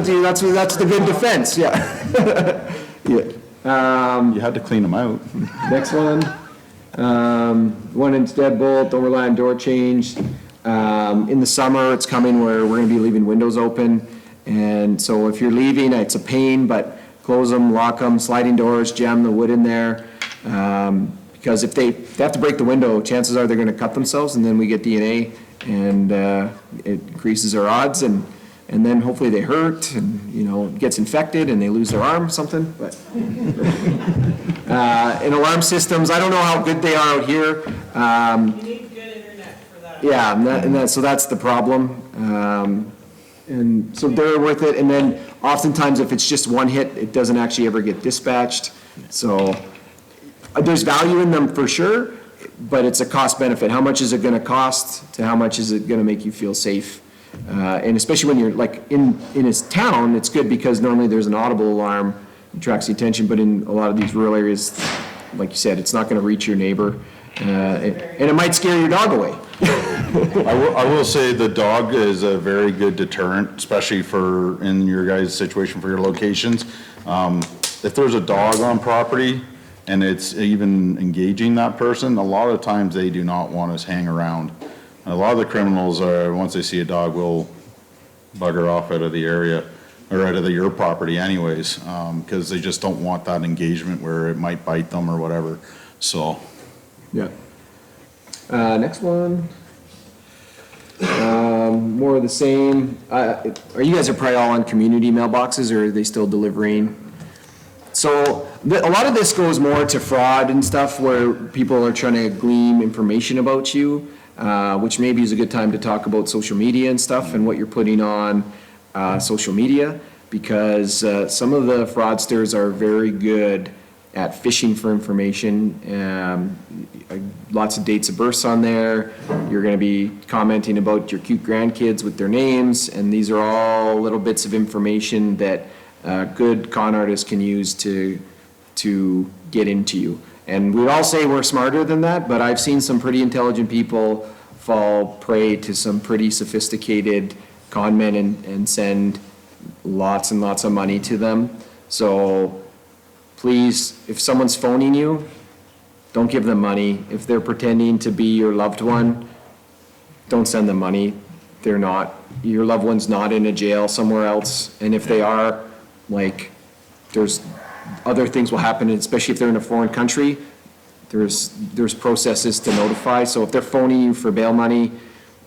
the good defense, yeah. Yeah. You had to clean them out. Next one. One inch deadbolt, don't rely on door change. In the summer, it's coming where we're gonna be leaving windows open. And so if you're leaving, it's a pain, but close them, lock them, sliding doors, jam the wood in there. Because if they have to break the window, chances are they're gonna cut themselves, and then we get DNA, and it increases our odds, and then hopefully they hurt, and, you know, it gets infected, and they lose their arm, something, but. In alarm systems, I don't know how good they are out here. You need good internet for that. Yeah, so that's the problem. And so they're worth it, and then oftentimes if it's just one hit, it doesn't actually ever get dispatched. So there's value in them for sure, but it's a cost benefit. How much is it gonna cost to how much is it gonna make you feel safe? And especially when you're like in a town, it's good because normally there's an audible alarm, it attracts the attention, but in a lot of these rural areas, like you said, it's not gonna reach your neighbor. And it might scare your dog away. I will say the dog is a very good deterrent, especially for, in your guys' situation for your locations. If there's a dog on property and it's even engaging that person, a lot of times they do not want to hang around. And a lot of the criminals are, once they see a dog, will bugger off out of the area or out of your property anyways, because they just don't want that engagement where it might bite them or whatever, so. Yeah. Next one. More of the same. Are you guys probably all on community mailboxes, or are they still delivering? So a lot of this goes more to fraud and stuff where people are trying to glean information about you, which maybe is a good time to talk about social media and stuff and what you're putting on social media, because some of the fraudsters are very good at fishing for information. Lots of dates of births on there. You're gonna be commenting about your cute grandkids with their names, and these are all little bits of information that good con artists can use to get into you. And we all say we're smarter than that, but I've seen some pretty intelligent people fall prey to some pretty sophisticated con men and send lots and lots of money to them. So please, if someone's phoning you, don't give them money. If they're pretending to be your loved one, don't send them money. They're not. Your loved one's not in a jail somewhere else. And if they are, like, there's other things will happen, especially if they're in a foreign country. There's processes to notify. So if they're phoning you for bail money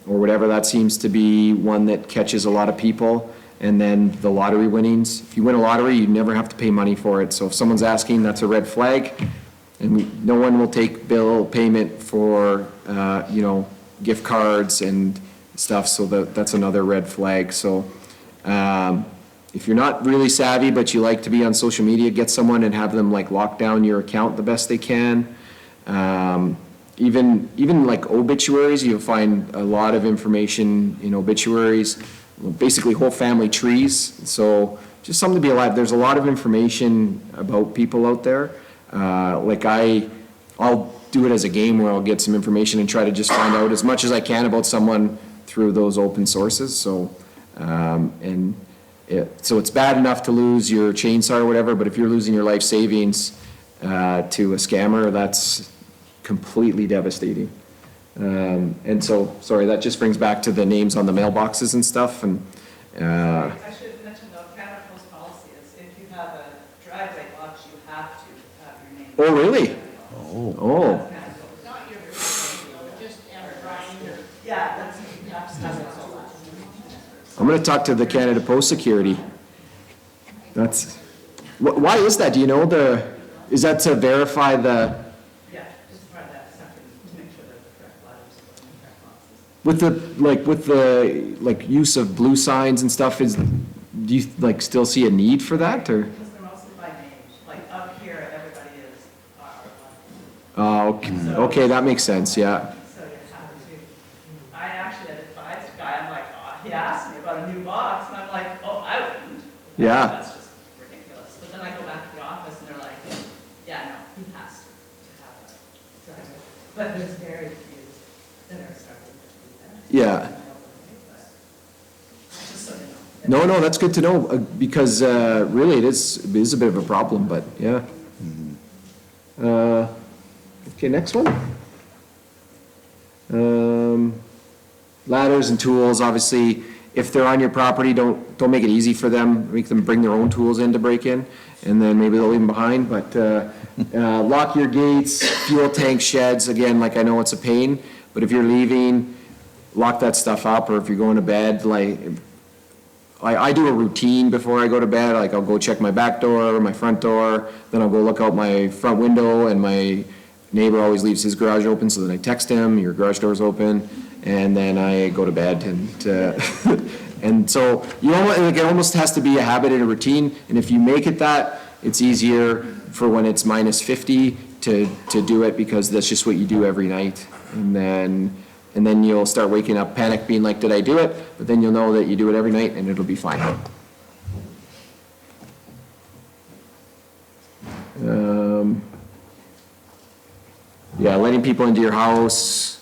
or whatever, that seems to be one that catches a lot of people. And then the lottery winnings. If you win a lottery, you never have to pay money for it. So if someone's asking, that's a red flag. And no one will take bill payment for, gift cards and stuff. So that's another red flag. So if you're not really savvy, but you like to be on social media, get someone and have them like lock down your account the best they can. Even like obituaries, you'll find a lot of information in obituaries, basically whole family trees. So just something to be alive. There's a lot of information about people out there. I'll do it as a game where I'll get some information and try to just find out as much as I can about someone through those open sources. So, so it's bad enough to lose your chainsaw or whatever, but if you're losing your life savings to a scammer, that's completely devastating. And so, sorry, that just brings back to the names on the mailboxes and stuff. And I should mention though, Canada Post policy is if you have a driveway box, you have to have your name. oh, really? Oh. Not your, just Brian or. Yeah, that's, you have to have all that. I'm going to talk to the Canada Post Security. That's, why is that? Do you know is that to verify the, Yeah, just part of that section to make sure that the correct letters are in the correct boxes. with the use of blue signs and stuff, do you still see a need for that, or? Because they're mostly by name, like up here, everybody is R1. Oh, okay, that makes sense, yeah. So you have to, I actually had advised a guy, I'm like, oh, he asked me about a new box, and I'm like, oh, I wouldn't. Yeah. That's just ridiculous. But then I go back to the office and they're like, yeah, no, he has to have a driveway. But there's very few that are starting to do that. Yeah. But just so you know. No, that's good to know, because really it is a bit of a problem, but yeah. Okay, next one. Ladders and tools, obviously, if they're on your property, don't make it easy for them. Make them bring their own tools in to break in, and then maybe they'll leave them behind. But lock your gates, fuel tank sheds. Again, like I know it's a pain, but if you're leaving, lock that stuff up. Or if you're going to bed, like I do a routine before I go to bed. Like I'll go check my back door, my front door, then I'll go look out my front window, and my neighbor always leaves his garage open, so then I text him, your garage door's open, and then I go to bed, and so it almost has to be a habit and a routine, and if you make it that, it's easier for when it's minus 50 to do it, because that's just what you do every night, and then you'll start waking up panic, being like, did I do it? But then you'll know that you do it every night, and it'll be fine. Yeah, letting people into your house.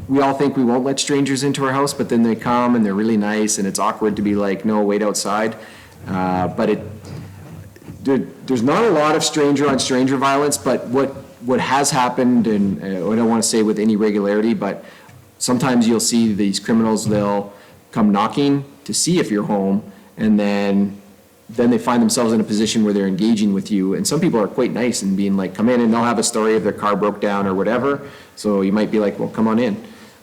We all think we won't let strangers into our house, but then they come and they're really nice, and it's awkward to be like, no, wait outside. But there's not a lot of stranger on stranger violence, but what has happened, and I don't want to say with any regularity, but sometimes you'll see these criminals, they'll come knocking to see if you're home, and then they find themselves in a position where they're engaging with you. And some people are quite nice and being like, come in, and they'll have a story of their car broke down or whatever. So you might be like, well, come on in.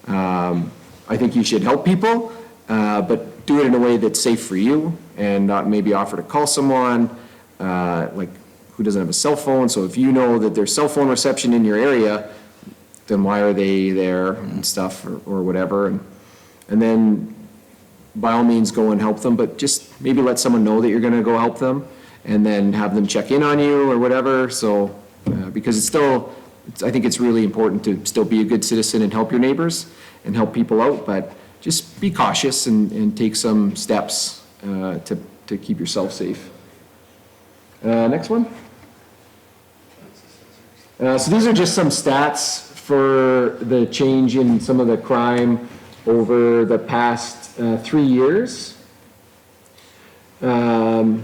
I think you should help people, but do it in a way that's safe for you, and not maybe offer to call someone like who doesn't have a cell phone. So if you know that there's cell phone reception in your area, then why are they there and stuff, or whatever. And then by all means, go and help them, but just maybe let someone know that you're gonna go help them, and then have them check in on you or whatever. So, because I think it's really important to still be a good citizen and help your neighbors and help people out, but just be cautious and take some steps to keep yourself safe. Next one. So these are just some stats for the change in some of the crime over the past 3 years. So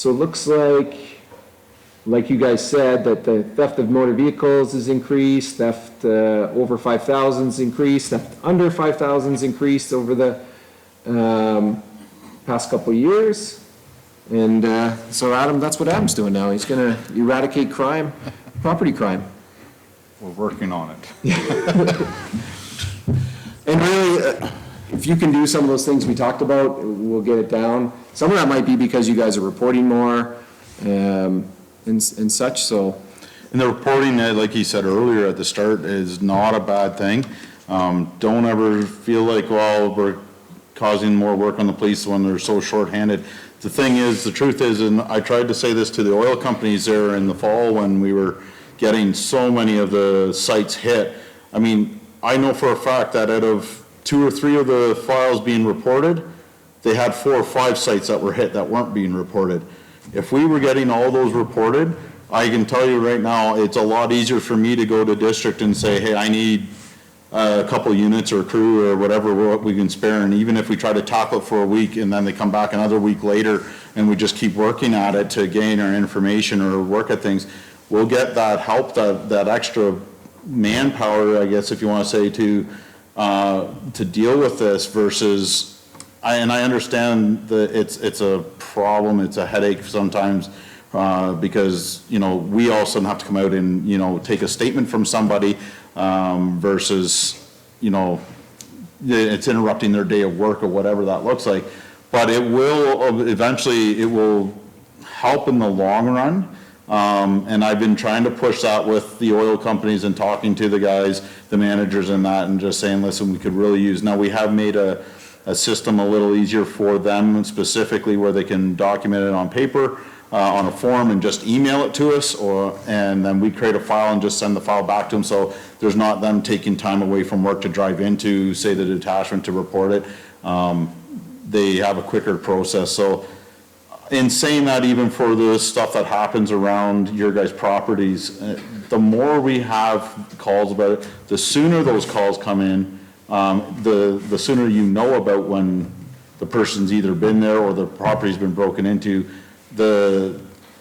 it looks like you guys said, that the theft of motor vehicles has increased, theft over 5,000 has increased, theft under 5,000 has increased over the past couple of years. And so Adam, that's what Adam's doing now. He's gonna eradicate crime, property crime. We're working on it. And really, if you can do some of those things we talked about, we'll get it down. Some of that might be because you guys are reporting more and such, so. And the reporting, like you said earlier at the start, is not a bad thing. Don't ever feel like, well, we're causing more work on the police when they're so shorthanded. The thing is, the truth is, and I tried to say this to the oil companies there in the fall when we were getting so many of the sites hit. I mean, I know for a fact that out of 2 or 3 of the files being reported, they had 4 or 5 sites that were hit that weren't being reported. If we were getting all those reported, I can tell you right now, it's a lot easier for me to go to district and say, hey, I need a couple units or crew or whatever we can spare. And even if we try to tackle it for a week and then they come back another week later and we just keep working at it to gain our information or work at things, we'll get that help, that extra manpower, I guess, if you want to say, to deal with this versus, and I understand that it's a problem, it's a headache sometimes, because, you know, we all of a sudden have to come out and, you know, take a statement from somebody, versus, you know, it's interrupting their day of work or whatever that looks like. But it will, eventually, it will help in the long run. And I've been trying to push that with the oil companies and talking to the guys, the managers and that, and just saying, listen, we could really use, now we have made a system a little easier for them specifically where they can document it on paper, on a form and just email it to us, and then we create a file and just send the file back to them. So there's not them taking time away from work to drive into, say, the detachment to report it. They have a quicker process. So in saying that, even for the stuff that happens around your guys' properties, the more we have calls about it, the sooner those calls come in, the sooner you know about when the person's either been there or the property's been broken into, the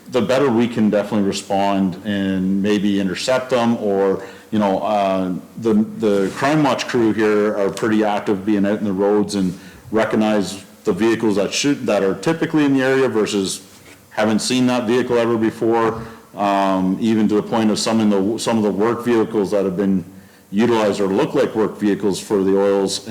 the better we can definitely respond and maybe intercept them, or, you know, the Crime Watch crew here are pretty active being out in the roads and recognize the vehicles that are typically in the area versus haven't seen that vehicle ever before, even to the point of some of the work vehicles that have been utilized or look like work vehicles for the oils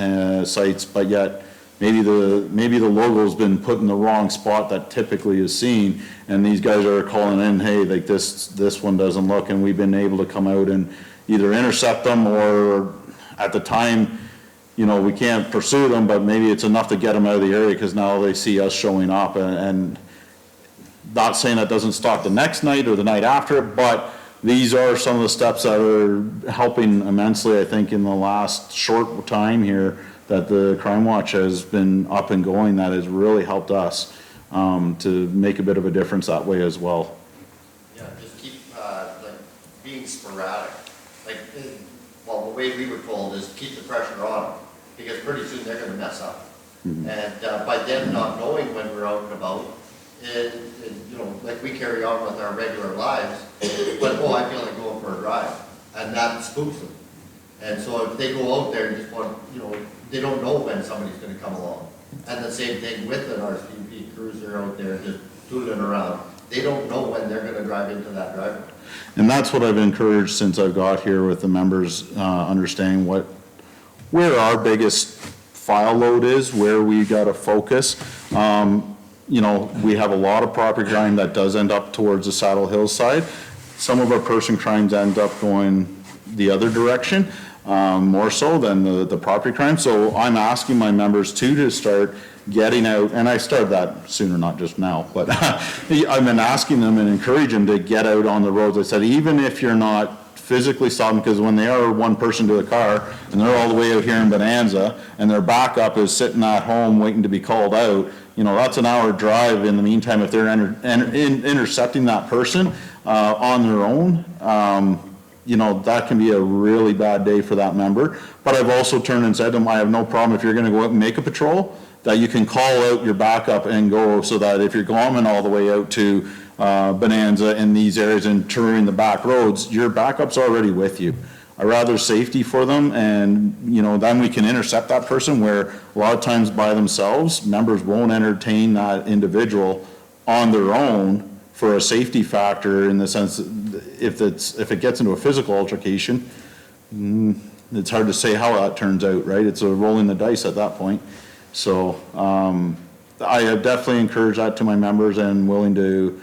sites, but yet maybe the logo's been put in the wrong spot that typically is seen, and these guys are calling in, hey, like this one doesn't look, and we've been able to come out and either intercept them, or at the time, you know, we can't pursue them, but maybe it's enough to get them out of the area because now they see us showing up, and not saying that doesn't stop the next night or the night after, but these are some of the steps that are helping immensely, I think, in the last short time here that the Crime Watch has been up and going. That has really helped us to make a bit of a difference that way as well. Yeah, just keep, like, being sporadic. Like, well, the way we were told is keep the pressure on them, because pretty soon they're gonna mess up. Mm-hmm. And by them not knowing when we're out and about, you know, like we carry on with our regular lives, but, oh, I feel like going for a drive, and that spooks them. And so if they go out there and just want, you know, they don't know when somebody's gonna come along. And the same thing with an RCMP cruiser out there just tooling around. They don't know when they're gonna drive into that driveway. And that's what I've encouraged since I've got here with the members, understanding where our biggest file load is, where we gotta focus. You know, we have a lot of property crime that does end up towards the Saddle Hills side. Some of our person crimes end up going the other direction, more so than the property crime. So I'm asking my members too to start getting out, and I started that sooner, not just now, but I've been asking them and encouraging them to get out on the roads. I said, even if you're not physically stopping, because when they are one person to a car and they're all the way out here in Bonanza and their backup is sitting at home waiting to be called out, you know, that's an hour drive in the meantime. If they're intercepting that person on their own, you know, that can be a really bad day for that member. But I've also turned and said to them, I have no problem if you're going to go out and make a patrol, that you can call out your backup and go, so that if you're going all the way out to Bonanza in these areas and touring the back roads, your backup's already with you. I'd rather safety for them, and, you know, then we can intercept that person, where a lot of times by themselves, members won't entertain that individual on their own for a safety factor, in the sense that if it gets into a physical altercation, it's hard to say how that turns out, right? It's a rolling the dice at that point. So I have definitely encouraged that to my members, and willing to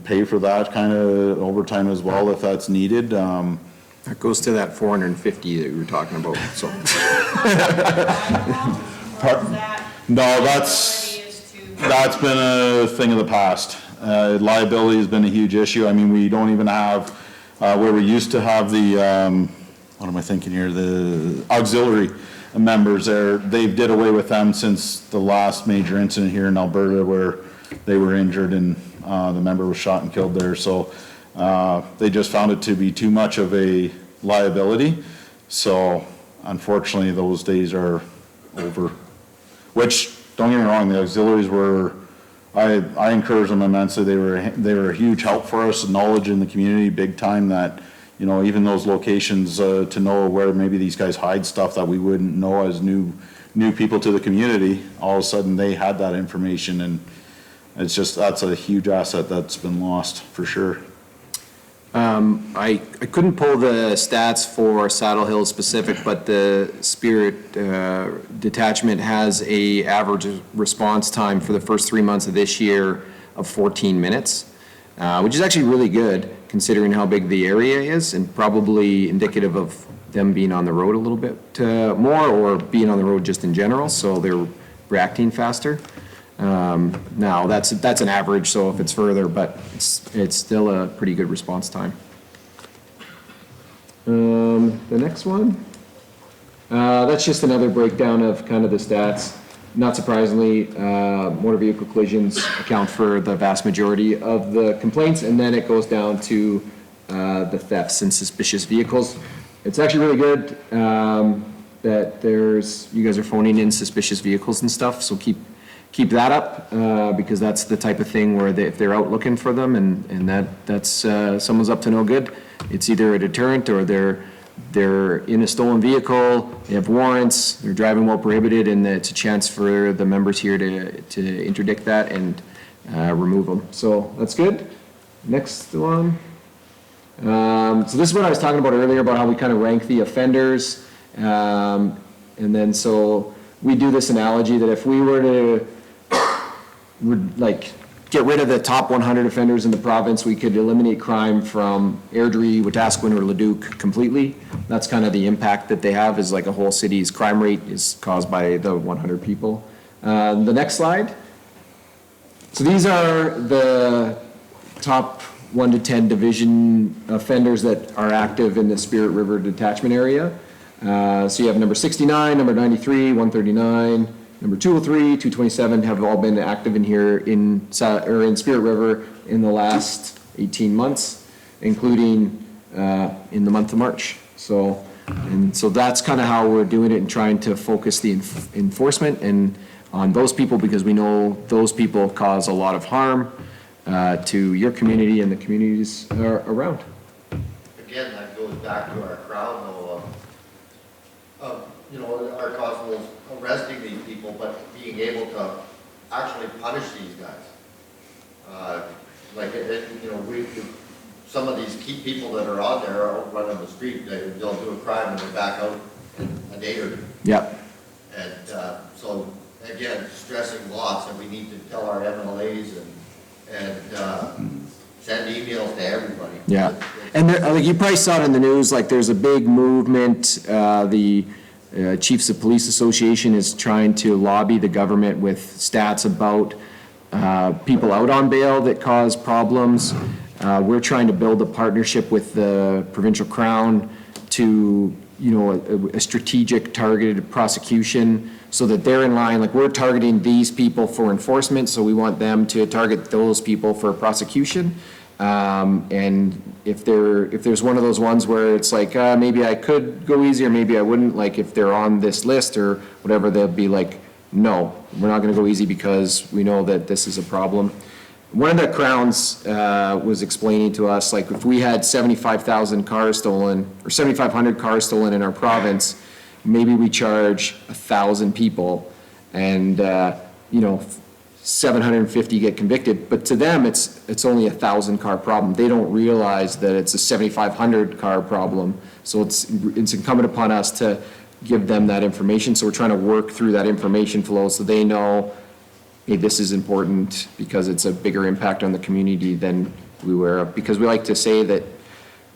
pay for that kind of overtime as well if that's needed. That goes to that 450 that we were talking about, so. No, that's been a thing of the past. Liability has been a huge issue. I mean, we don't even have, where we used to have the, what am I thinking here, the auxiliary members there, they've did away with them since the last major incident here in Alberta, where they were injured and the member was shot and killed there. So they just found it to be too much of a liability. So unfortunately, those days are over. Which, don't get me wrong, the auxiliaries were, I encourage them immensely. They were a huge help for us, knowledge in the community, big time, that, you know, even those locations, to know where maybe these guys hide stuff that we wouldn't know as new people to the community, all of a sudden they had that information, and it's just, that's a huge asset that's been lost for sure. I couldn't pull the stats for Saddle Hills specific, but the Spirit Detachment has a average response time for the first 3 months of this year of 14 minutes, which is actually really good considering how big the area is, and probably indicative of them being on the road a little bit more, or being on the road just in general, so they're reacting faster. Now, that's an average, so if it's further, but it's still a pretty good response time. The next one, that's just another breakdown of kind of the stats. Not surprisingly, motor vehicle collisions account for the vast majority of the complaints, and then it goes down to the thefts and suspicious vehicles. It's actually really good that you guys are phoning in suspicious vehicles and stuff, so keep keep that up, because that's the type of thing where if they're out looking for them and that's someone's up to no good, it's either a deterrent or they're in a stolen vehicle, they have warrants, they're driving while prohibited, and it's a chance for the members here to interdict that and remove them. So that's good. Next one. So this is what I was talking about earlier about how we kind of rank the offenders. And then so we do this analogy that if we were to get rid of the top 100 offenders in the province, we could eliminate crime from Airdrie, Wetaskiwin, or Leduc completely. That's kind of the impact that they have, is like a whole city's crime rate is caused by the 100 people. The next slide. So these are the top 1 to 10 division offenders that are active in the Spirit River Detachment area. So you have number 69, number 93, 139, number 203, 227 have all been active in here in Spirit River in the last 18 months, including in the month of March. So that's kind of how we're doing it and trying to focus the enforcement and on those people, because we know those people cause a lot of harm to your community and the communities around. Again, that goes back to our crowd, though, our constables arresting these people, but being able to actually punish these guys. Some of these key people that are out there are running the street, they'll do a crime and they're back out in a day or two. Yep. And so, again, stressing lots, and we need to tell our MLAs and send emails to everybody. Yeah, and like you probably saw it in the news, like there's a big movement, the Chiefs of Police Association is trying to lobby the government with stats about people out on bail that cause problems. We're trying to build a partnership with the provincial crown to, a strategic targeted prosecution so that they're in line, like we're targeting these people for enforcement, so we want them to target those people for prosecution. And if there's one of those ones where it's like, maybe I could go easy or maybe I wouldn't, like if they're on this list or whatever, they'll be like, no, we're not gonna go easy because we know that this is a problem. One of the crowns was explaining to us, like if we had 75,000 cars stolen or 7,500 cars stolen in our province, maybe we charge 1,000 people and, 750 get convicted, but to them, it's only a 1,000 car problem. They don't realize that it's a 7,500 car problem. So it's incumbent upon us to give them that information. So we're trying to work through that information flow so they know, hey, this is important because it's a bigger impact on the community than we were. Because we like to say that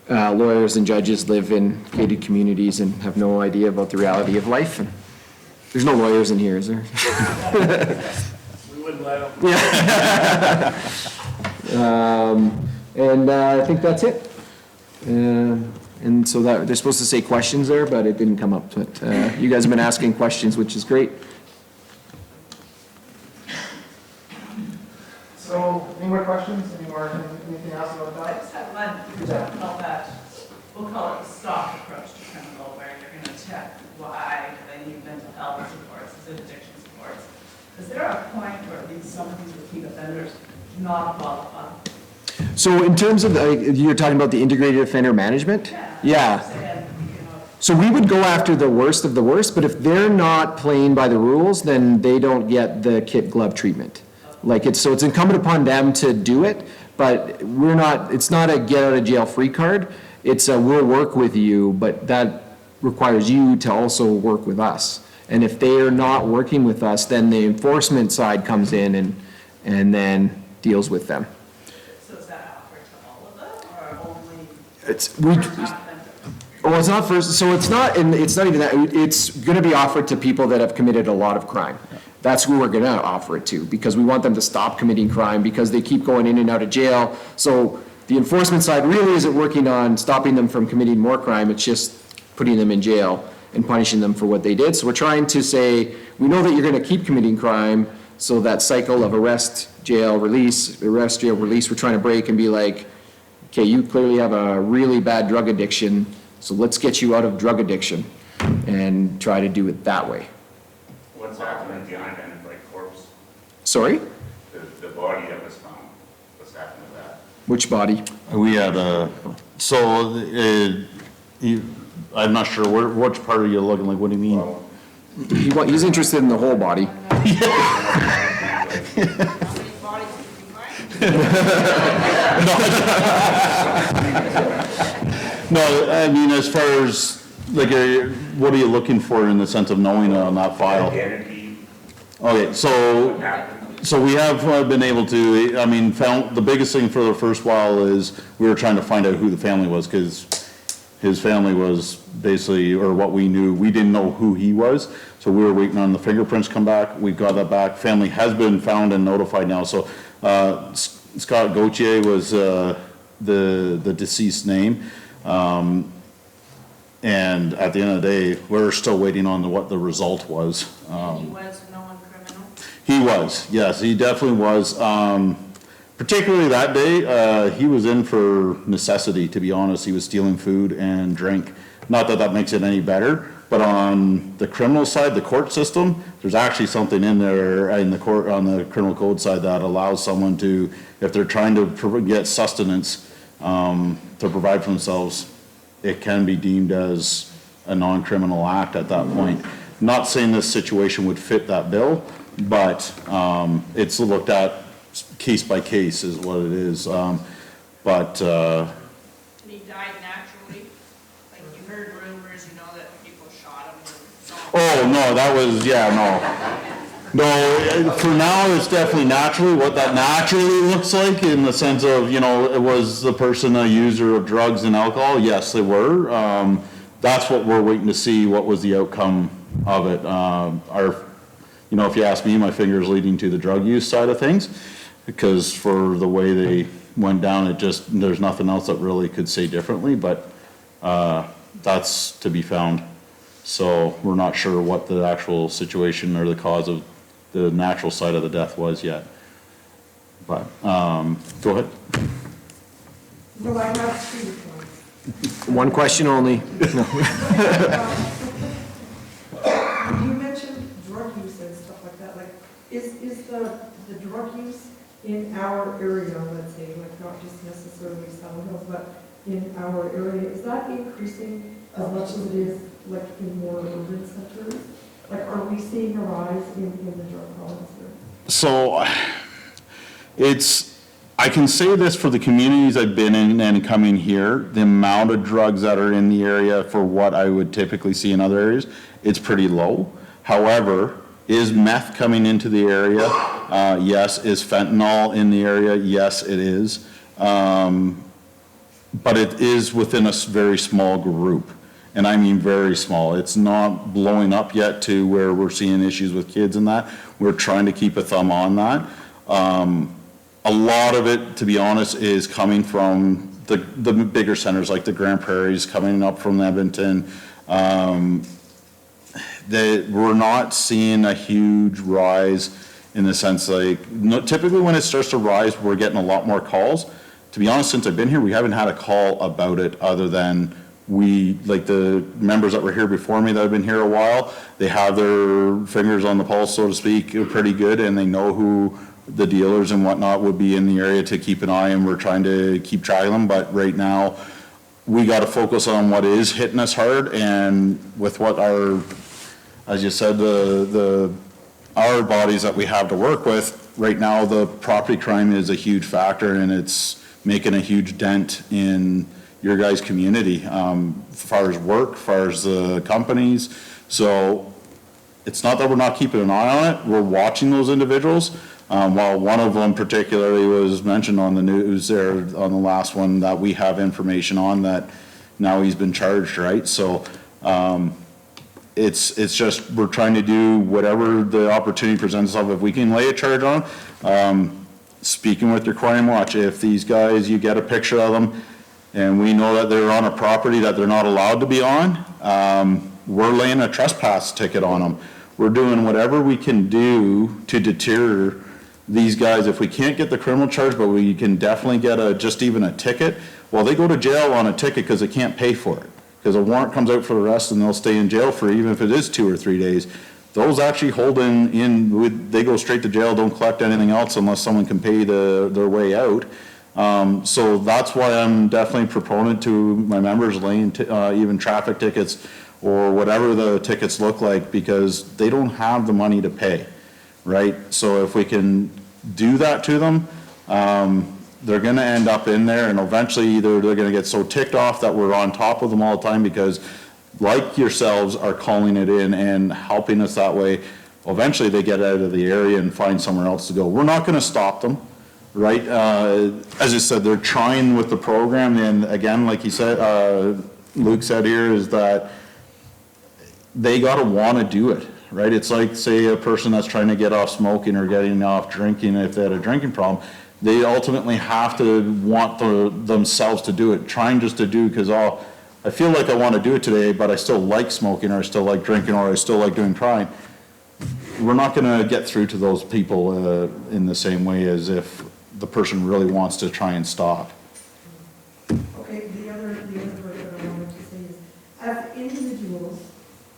lawyers and judges live in gated communities and have no idea about the reality of life. And there's no lawyers in here, is there? Wouldn't let them. Yeah. I think that's it. And so that they're supposed to say questions there, but it didn't come up. But you guys have been asking questions, which is great. So, any more questions? Anything else about I that? just have one, you're talking about that, we'll call it the stock approach to criminal, where you're gonna check why they need mental health supports, is it addiction supports? Is there a point where some of these repeat offenders not qualify? So in terms of, you're talking about the integrated offender management? Yeah. So we would go after the worst of the worst, but if they're not playing by the rules, then they don't get the kit glove treatment. So it's incumbent upon them to do it, but it's not a get out of jail free card. It's a we'll work with you, but that requires you to also work with us. And if they are not working with us, then the enforcement side comes in and then deals with them. So is that offered to all of them, or only? It's not first, so it's not even that, it's gonna be offered to people that have committed a lot of crime. That's who we're gonna offer it to, because we want them to stop committing crime, because they keep going in and out of jail. So the enforcement side really isn't working on stopping them from committing more crime, it's just putting them in jail and punishing them for what they did. So we're trying to say, we know that you're gonna keep committing crime, so that cycle of arrest, jail, release, arrest, jail, release, we're trying to break and be like, okay, you clearly have a really bad drug addiction, so let's get you out of drug addiction and try to do it that way. What's happening if you identify corpse? Sorry? The body that was found, what's happened to that? Which body? We had I'm not sure, which part are you looking, like, what do you mean? Well, He's interested in the whole body. How many bodies did you find? No, I mean, as far as, like, what are you looking for in the sense of knowing on that file? Identity, Okay, so what happened? So we have been able to, I mean, found, the biggest thing for the first while is we were trying to find out who the family was, because his family was basically, or what we knew, we didn't know who he was, so we were waiting on the fingerprints come back, we got that back, family has been found and notified now, so, Scott Gauthier was, the deceased name, and at the end of the day, we're still waiting on what the result was. He was a known criminal. He was, yes, he definitely was. Particularly that day, he was in for necessity, to be honest. He was stealing food and drink. Not that that makes it any better, but on the criminal side, the court system, there's actually something in there in the court, on the criminal code side, that allows someone to, if they're trying to get sustenance, to provide for themselves, it can be deemed as a non-criminal act at that point. Not saying this situation would fit that bill, but it's looked at case by case is what it is. And he died naturally. Like you heard rumors, you know, that people shot him. Oh, no, that was, yeah, no. No, for now, it's definitely naturally, what that naturally looks like, in the sense of, you know, it was the person a user of drugs and alcohol? Yes, they were. That's what we're waiting to see, what was the outcome of it. You know, if you ask me, my finger's leading to the drug use side of things, because for the way they went down, there's nothing else that really could say differently, but that's to be found. So we're not sure what the actual situation or the cause of the natural side of the death was yet. But, go ahead. Well, I have 2 points. One question only. You mentioned drug use and stuff like that, like, is the drug use in our area, let's say, like, not just necessarily Saddle Hills, but in our area, is that increasing as much as it is, like, in more urban centers? Like, are we seeing a rise in the drug problems here? So, I can say this for the communities I've been in and coming here, the amount of drugs that are in the area for what I would typically see in other areas, it's pretty low. However, is meth coming into the area? Yes. Is fentanyl in the area? Yes, it is. But it is within a very small group. And I mean very small. It's not blowing up yet to where we're seeing issues with kids and that. We're trying to keep a thumb on that. A lot of it, to be honest, is coming from the bigger centers like the Grand Prairies, coming up from Edmonton. We're not seeing a huge rise in the sense like, typically when it starts to rise, we're getting a lot more calls. To be honest, since I've been here, we haven't had a call about it other than like the members that were here before me that have been here a while, they have their fingers on the pulse, so to speak, pretty good, and they know who the dealers and whatnot would be in the area to keep an eye, and we're trying to keep track of them. But right now, we got to focus on what is hitting us hard, and with what our, as you said, our bodies that we have to work with, right now, the property crime is a huge factor, and it's making a huge dent in your guys' community, as far as work, as far as the companies. So it's not that we're not keeping an eye on it, we're watching those individuals. While one of them particularly was mentioned on the news there on the last one, that we have information on that now he's been charged, right? So it's just, we're trying to do whatever the opportunity presents itself. If we can lay a charge on, speaking with your crime watch, if these guys, you get a picture of them, and we know that they're on a property that they're not allowed to be on, we're laying a trespass ticket on them. We're doing whatever we can do to deter these guys. If we can't get the criminal charge, but we can definitely get just even a ticket, well, they go to jail on a ticket because they can't pay for it. Because a warrant comes out for arrest and they'll stay in jail for, even if it is 2 or 3 days, those actually hold they go straight to jail, don't collect anything else unless someone can pay their way out. So that's why I'm definitely proponent to my members laying even traffic tickets or whatever the tickets look like, because they don't have the money to pay, right? So if we can do that to them, they're gonna end up in there, and eventually either they're gonna get so ticked off that we're on top of them all the time, because like yourselves are calling it in and helping us that way, eventually they get out of the area and find somewhere else to go. We're not gonna stop them, right? As I said, they're trying with the program, and again, like he said, Luke said here, is that they gotta wanna do it, right? It's like, say, a person that's trying to get off smoking or getting off drinking, if they had a drinking problem, they ultimately have to want themselves to do it. Trying just to do, because I feel like I want to do it today, but I still like smoking, or I still like drinking, or I still like doing crime. We're not going to get through to those people in the same way as if the person really wants to try and stop. Okay, the other part that I wanted to say is, as individuals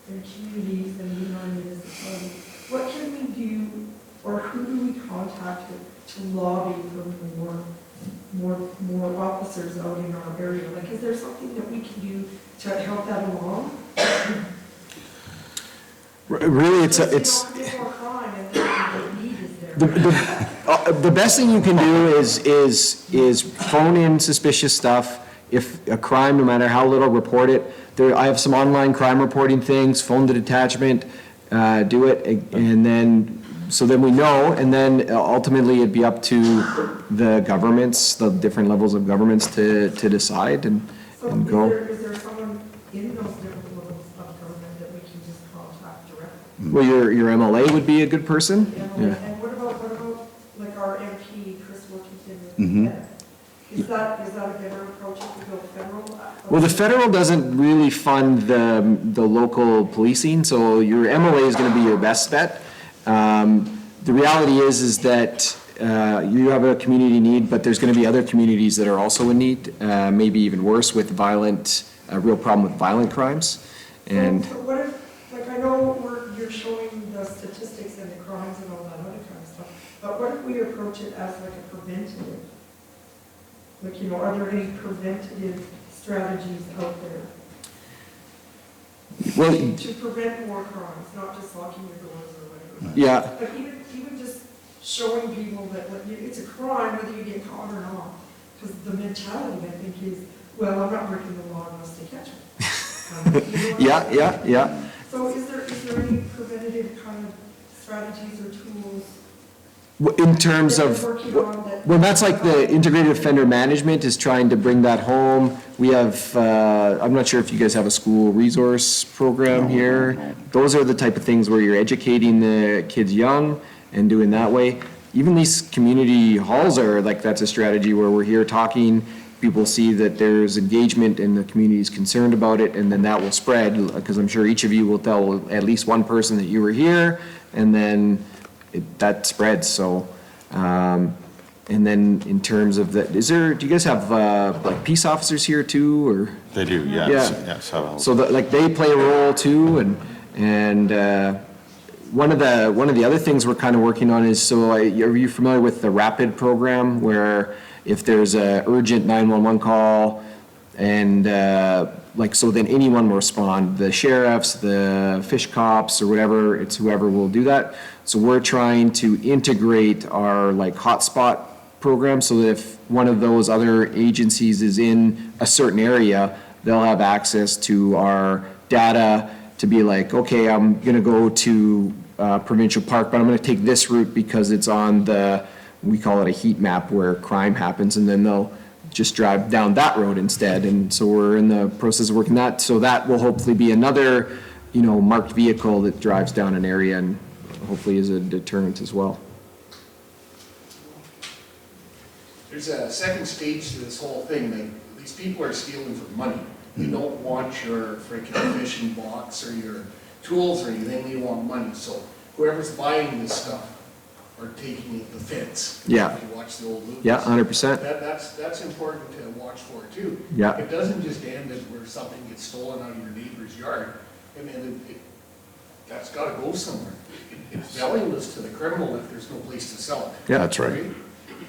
and communities and in our municipality, what can we do, or who do we contact to lobby for more officers out in our area? Like, is there something that we can do to help that along? Really, it's more crime and the need is there. the best thing you can do is phone in suspicious stuff. If a crime, no matter how little, report it. I have some online crime reporting things. Phone the detachment, do it, and then we know, and then ultimately it'd be up to the governments, the different levels of governments to decide and go. Is there someone in those different levels of government that we can just contact directly? Well, your MLA would be a good person. Yeah. Yeah. And what about like our MP, Chris Workington? Mhm. Is that a better approach if we go federal? Well, the federal doesn't really fund the local policing, so your MLA is going to be your best bet. The reality is that you have a community need, but there's going to be other communities that are also in need, maybe even worse with a real problem with violent crimes. And So what if, like, I know you're showing the statistics and the crimes and all that other kind of stuff, but what if we approach it as like a preventative? Like, are there any preventative strategies out there? well, To prevent more crimes, not just locking your doors or whatever. yeah, But even just showing people that it's a crime whether you get caught or not. Because the mentality, I think, is, well, I'm not breaking the law unless they catch me. yeah. So is there any preventative kind of strategies or tools In terms that of, you're working on that? well, that's like the integrated offender management is trying to bring that home. We have, I'm not sure if you guys have a school resource program here. Those are the type of things where you're educating the kids young and doing that way. Even these community halls are like, that's a strategy where we're here talking, people see that there's engagement and the community is concerned about it, and then that will spread, because I'm sure each of you will tell at least one person that you were here, and then that spreads. So, and then in terms of that, do you guys have like peace officers here too, or? They do, yes, Yeah. yes. So like they play a role too, and one of the other things we're kind of working on is, are you familiar with the RAPID program, where if there's a urgent 911 call and so then anyone will respond, the sheriffs, the fish cops, or whatever, it's whoever will do that. So we're trying to integrate our like hotspot program so that if one of those other agencies is in a certain area, they'll have access to our data to be like, okay, I'm gonna go to Provincial Park, but I'm gonna take this route because it's on we call it a heat map where crime happens, and then they'll just drive down that road instead. And so we're in the process of working that, so that will hopefully be another, marked vehicle that drives down an area and hopefully is a deterrent as well. There's a second stage to this whole thing. These people are stealing for money. They don't want your freaking fishing box or your tools or anything. They want money. So whoever's buying this stuff are taking the fence. Yeah. If you watch the old movies. Yeah, 100%. That's important to watch for too. Yeah. It doesn't just end at where something gets stolen out of your neighbor's yard. I mean, that's That's gotta go somewhere. It's valueless to the criminal if there's no place to sell it. Yeah, that's right.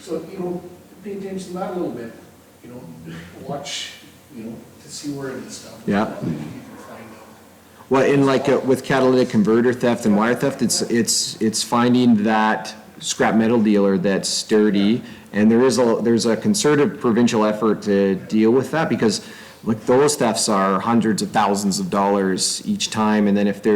So, you know, pay attention to that a little bit, you know, watch, you know, to see where it is stuff. Yeah. You can find out. Well, in like with catalytic converter theft and wire theft, it's finding that scrap metal dealer that's sturdy. And there's a concerted provincial effort to deal with that, because like those thefts are hundreds of thousands of dollars each time. And then if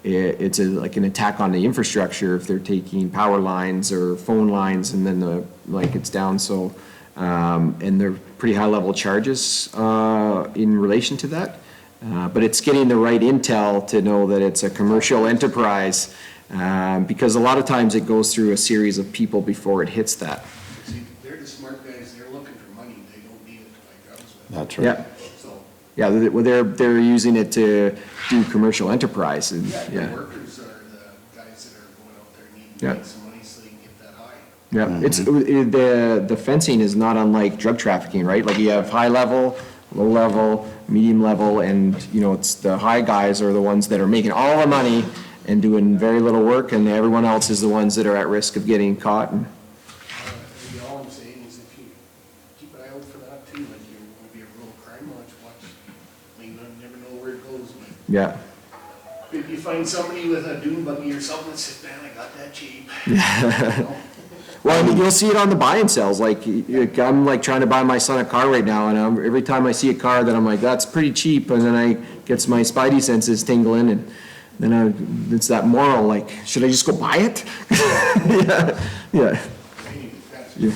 it's like an attack on the infrastructure, if they're taking power lines or phone lines, and then it's down. So, and they're pretty high level charges in relation to that. But it's getting the right intel to know that it's a commercial enterprise, because a lot of times it goes through a series of people before it hits that. See, they're the smart guys, they're looking for money, they don't need it to buy drugs with. That's right. Yeah, So, yeah, well, they're using it to do commercial enterprise, and, yeah, the yeah. workers are the guys that are going out there needing Yeah. to make some money so they can get that high. Yeah, it's, the fencing is not unlike drug trafficking, right? Like you have high level, low level, medium level, and, you know, it's the high guys are the ones that are making all the money and doing very little work, and everyone else is the ones that are at risk of getting caught. And Maybe all I'm saying is if you keep an eye out for that too, like you want to be a real crime watch, I mean, you never know where it goes, but yeah, if you find somebody with a dune buggy or something that says, man, I got that cheap. You know? well, I mean, you'll see it on the buy and sells. Like I'm like trying to buy my son a car right now, and every time I see a car that I'm like, that's pretty cheap, and then I gets my spidey senses tingling, and then it's that moral, like, should I just go buy it? Yeah. Yeah.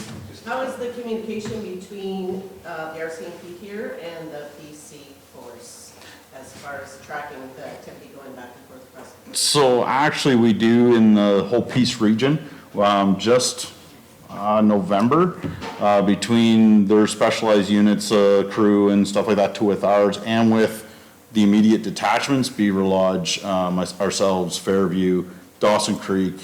How is the communication between the RCMP here and the PC force as far as tracking the activity going back and forth across the border? So actually, we do in the whole Peace region, just November, between their specialized units, crew and stuff like that, to with ours, and with the immediate detachments, Beaver Lodge, ourselves, Fairview, Dawson Creek,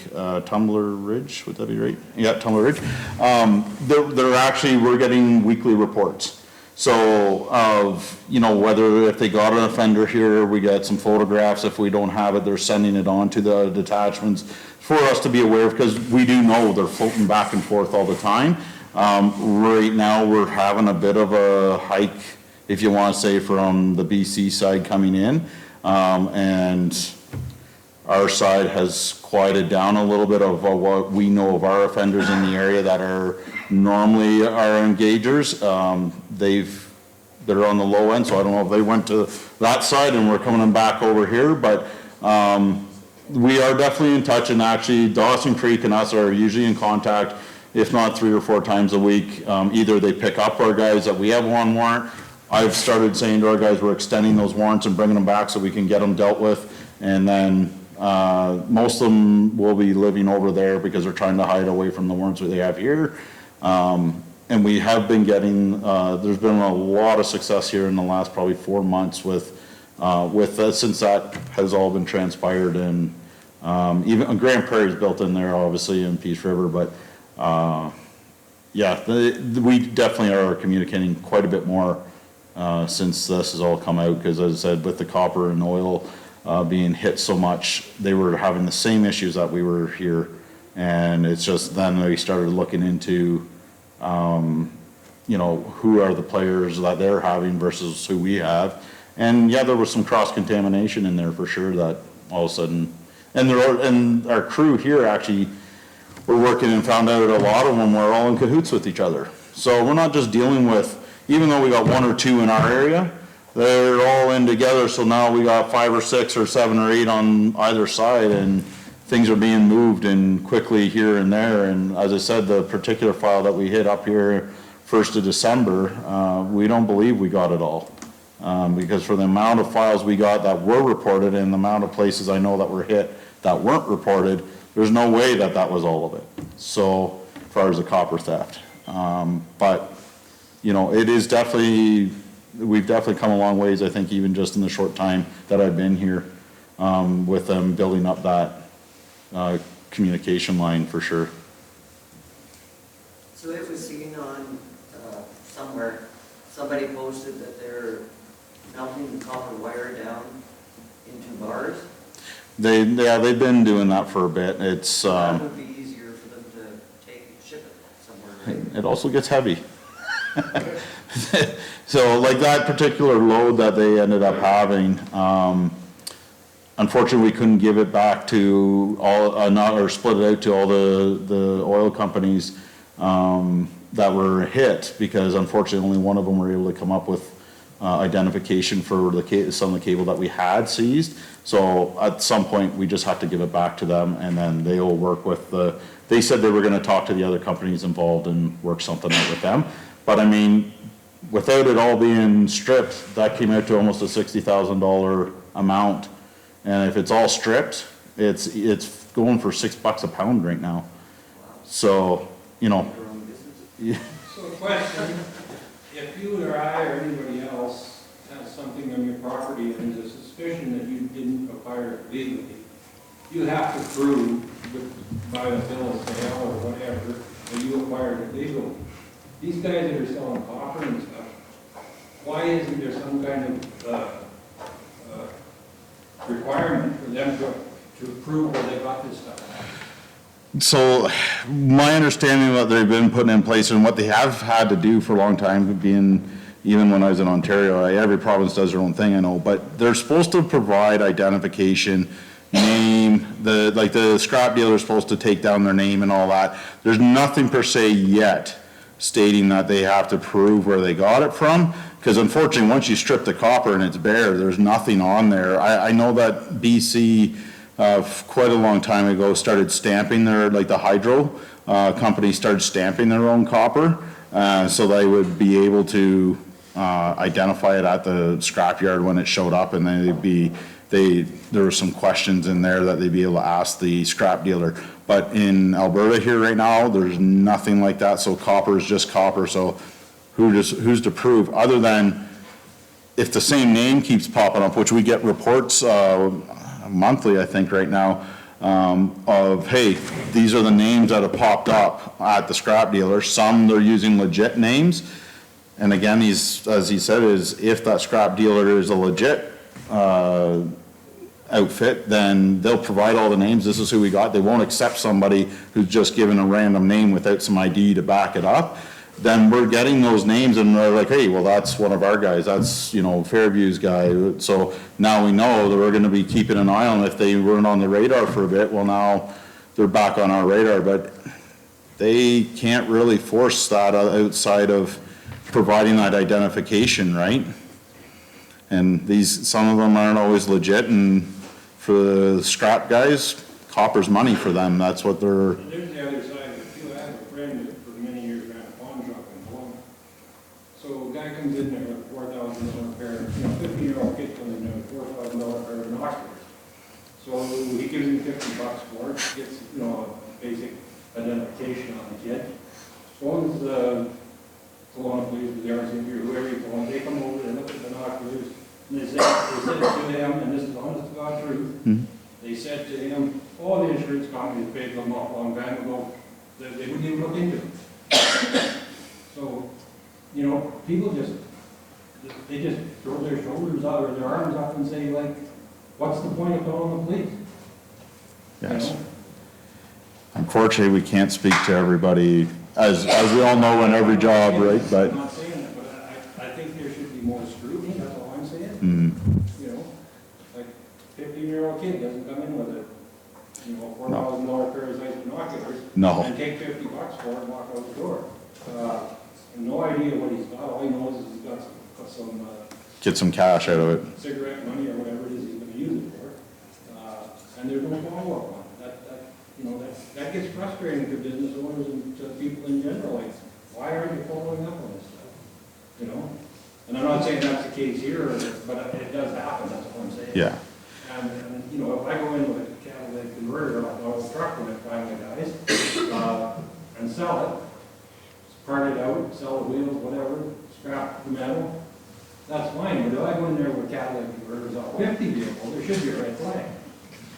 Tumbler Ridge, would that be right? Yeah, Tumbler Ridge. We're getting weekly reports. So of, you know, whether if they got an offender here, we get some photographs. If we don't have it, they're sending it on to the detachments for us to be aware of, because we do know they're floating back and forth all the time. Right now, we're having a bit of a hike, if you want to say, from the BC side coming in. And our side has quieted down a little bit of what we know of our offenders in the area that are normally our engagers. They're on the low end, so I don't know if they went to that side and we're coming back over here, but we are definitely in touch, and actually Dawson Creek and us are usually in contact, if not 3 or 4 times a week. Either they pick up our guys that we have on warrant. I've started saying to our guys, we're extending those warrants and bringing them back so we can get them dealt with, and then most of them will be living over there because they're trying to hide away from the warrants that they have here. And we have been getting, there's been a lot of success here in the last probably 4 months with since that has all been transpired, and even Grand Prairie's built in there, obviously, in Peace River, but yeah, we definitely are communicating quite a bit more since this has all come out, because as I said, with the copper and oil being hit so much, they were having the same issues that we were here, and it's just then we started looking into you know, who are the players that they're having versus who we have. And yeah, there was some cross-contamination in there for sure, that all of a sudden, and our crew here actually were working and found out a lot of them were all in cahoots with each other. So we're not just dealing with, even though we got 1 or 2 in our area, they're all in together, so now we got 5 or 6 or 7 or 8 on either side, and things are being moved and quickly here and there. And as I said, the particular file that we hit up here 1st of December, we don't believe we got it all. Because for the amount of files we got that were reported and the amount of places I know that were hit that weren't reported, there's no way that that was all of it. So, as far as the copper theft. But, you know, it is definitely, we've definitely come a long ways, I think, even just in the short time that I've been here, with them building up that communication line for sure. So it was seen on somewhere, somebody posted that they're melting the copper wire down into bars? They've been doing that for a bit. It's, That would be easier for them to ship it somewhere, right? it also gets heavy. So like that particular load that they ended up having, unfortunately, we couldn't give it back to all, or split it out to all the oil companies, that were hit, because unfortunately, only one of them were able to come up with, identification for some of the cable that we had seized. So at some point, we just have to give it back to them, and then they will work with they said they were gonna talk to the other companies involved and work something out with them. But I mean, without it all being stripped, that came out to almost a $60,000 amount. And if it's all stripped, it's going for $6 a pound right now. So, you know. So question, if you or I or anybody else has something on your property and there's a suspicion that you didn't acquire it legally, you have to prove by the bill of sale or whatever that you acquired it legally. These guys that are selling copper and stuff, why isn't there some kind of requirement for them to prove where they got this stuff? So my understanding of what they've been putting in place and what they have had to do for a long time, being even when I was in Ontario, every province does their own thing, I know, but they're supposed to provide identification, name, the scrap dealer is supposed to take down their name and all that. There's nothing per se yet stating that they have to prove where they got it from, because unfortunately, once you strip the copper and it's bare, there's nothing on there. I know that BC, quite a long time ago, started stamping their, like the hydro company started stamping their own copper, so they would be able to identify it at the scrapyard when it showed up, and then there were some questions in there that they'd be able to ask the scrap dealer. But in Alberta here right now, there's nothing like that, so copper is just copper, so who's to prove, other than if the same name keeps popping up, which we get reports monthly, I think, right now, of, hey, these are the names that have popped up at the scrap dealer. Some they're using legit names, and again, as he said, is if that scrap dealer is a legit outfit, then they'll provide all the names. This is who we got. They won't accept somebody who's just given a random name without some ID to back it up. Then we're getting those names and they're like, hey, well, that's one of our guys. That's, Fairview's guy. So now we know that we're going to be keeping an eye on if they weren't on the radar for a bit. Well, now they're back on our radar, but they can't really force that outside of providing that identification, right? And some of them aren't always legit, and for the scrap guys, copper's money for them. That's what they're. And there's the other side of it too. I have a friend that for many years ran a pawn shop in Kelowna. So a guy comes in there with $4,000 pair, 15-year-old kid comes in there with $4,000 pair of binoculars. So he gives him $50 for it, gets, a basic identification on the kid. Phones the Kelowna police, the RCMP, or whoever you phone, they come over, they look at the binoculars, and they said to him, and this is honest to God truth, they said to him, oh, the insurance company paid them off a long time ago, they wouldn't even look into it. So, people they just throw their shoulders out or their arms up and say, like, what's the point of calling the police? Yes. Unfortunately, we can't speak to everybody, as we all know in every job, right? But I'm not saying that, but I think there should be more scrutiny, that's all I'm saying. Like 15-year-old kid doesn't come in with a, $4,000 pair of nice binoculars. No. And take $50 for it and walk out the door. No idea what he's got, all he knows is he's got some get some cash out of it. cigarette money or whatever it is he's gonna use it for. And there's no follow-up on it. That gets frustrating to business owners and to people in general, like, why aren't you following up on this stuff? And I'm not saying that's the case here, but it does happen, that's what I'm saying. Yeah. And if I go in with a catalytic converter on a truck when it finally dies, and sell it, part it out, sell the wheels, whatever, scrap the metal, that's fine, but if I go in there with catalytic converters on a 50 vehicle, there should be a red flag.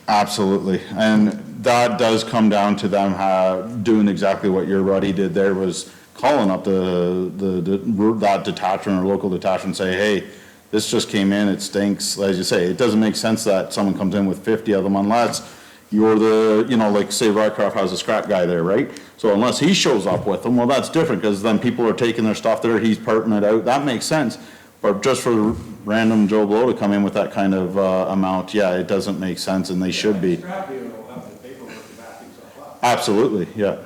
Absolutely, and that does come down to them doing exactly what your buddy did there, was calling up that detachment or local detachment and say, hey, This just came in, it stinks, as you say, it doesn't make sense that someone comes in with 50 of them unless you're the, you know, like say Rycroft has a scrap guy there, right? So unless he shows up with them, well, that's different, because then people are taking their stuff there, he's parting it out, that makes sense. But just for random Joe Blow to come in with that kind of amount, yeah, it doesn't make sense, and they should be. Scrap dealer will have the paperwork to back himself up. Absolutely, yeah.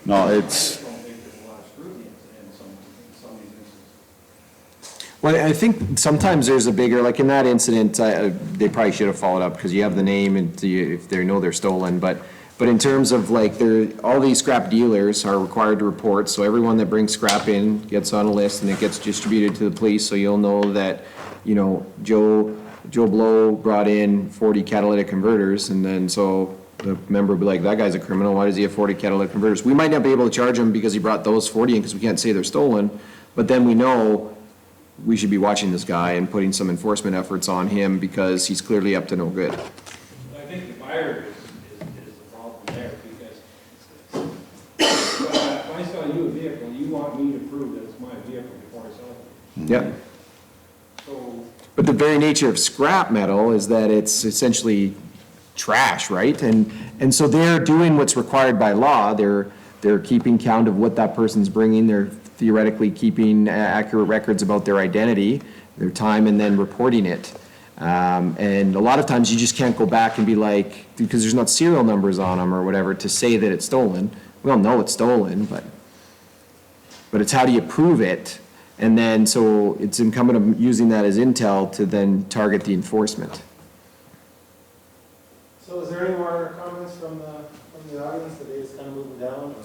No, I it's, just don't think there's a lot of scrutiny in some of these instances. Well, I think sometimes there's a bigger, like in that incident, they probably should have followed up, because you have the name and if they know they're stolen, but in terms of like, all these scrap dealers are required to report, so everyone that brings scrap in gets on a list and it gets distributed to the police, so you'll know that, you know, Joe Blow brought in 40 catalytic converters, and then so the member will be like, that guy's a criminal, why does he have 40 catalytic converters? We might not be able to charge him because he brought those 40 in, because we can't say they're stolen, but then we know we should be watching this guy and putting some enforcement efforts on him, because he's clearly up to no good. I think the buyer is the problem there, because if I sell you a vehicle, you want me to prove that it's my vehicle before I sell it. Yep. So, But the very nature of scrap metal is that it's essentially trash, right? And so they're doing what's required by law. They're keeping count of what that person's bringing. They're theoretically keeping accurate records about their identity, their time, and then reporting it. And a lot of times you just can't go back and be like, because there's not serial numbers on them or whatever, to say that it's stolen. We all know it's stolen, but it's how do you prove it? And then, so it's incumbent on using that as intel to then target the enforcement. So is there any more comments from the audience, that is kind of moving down, or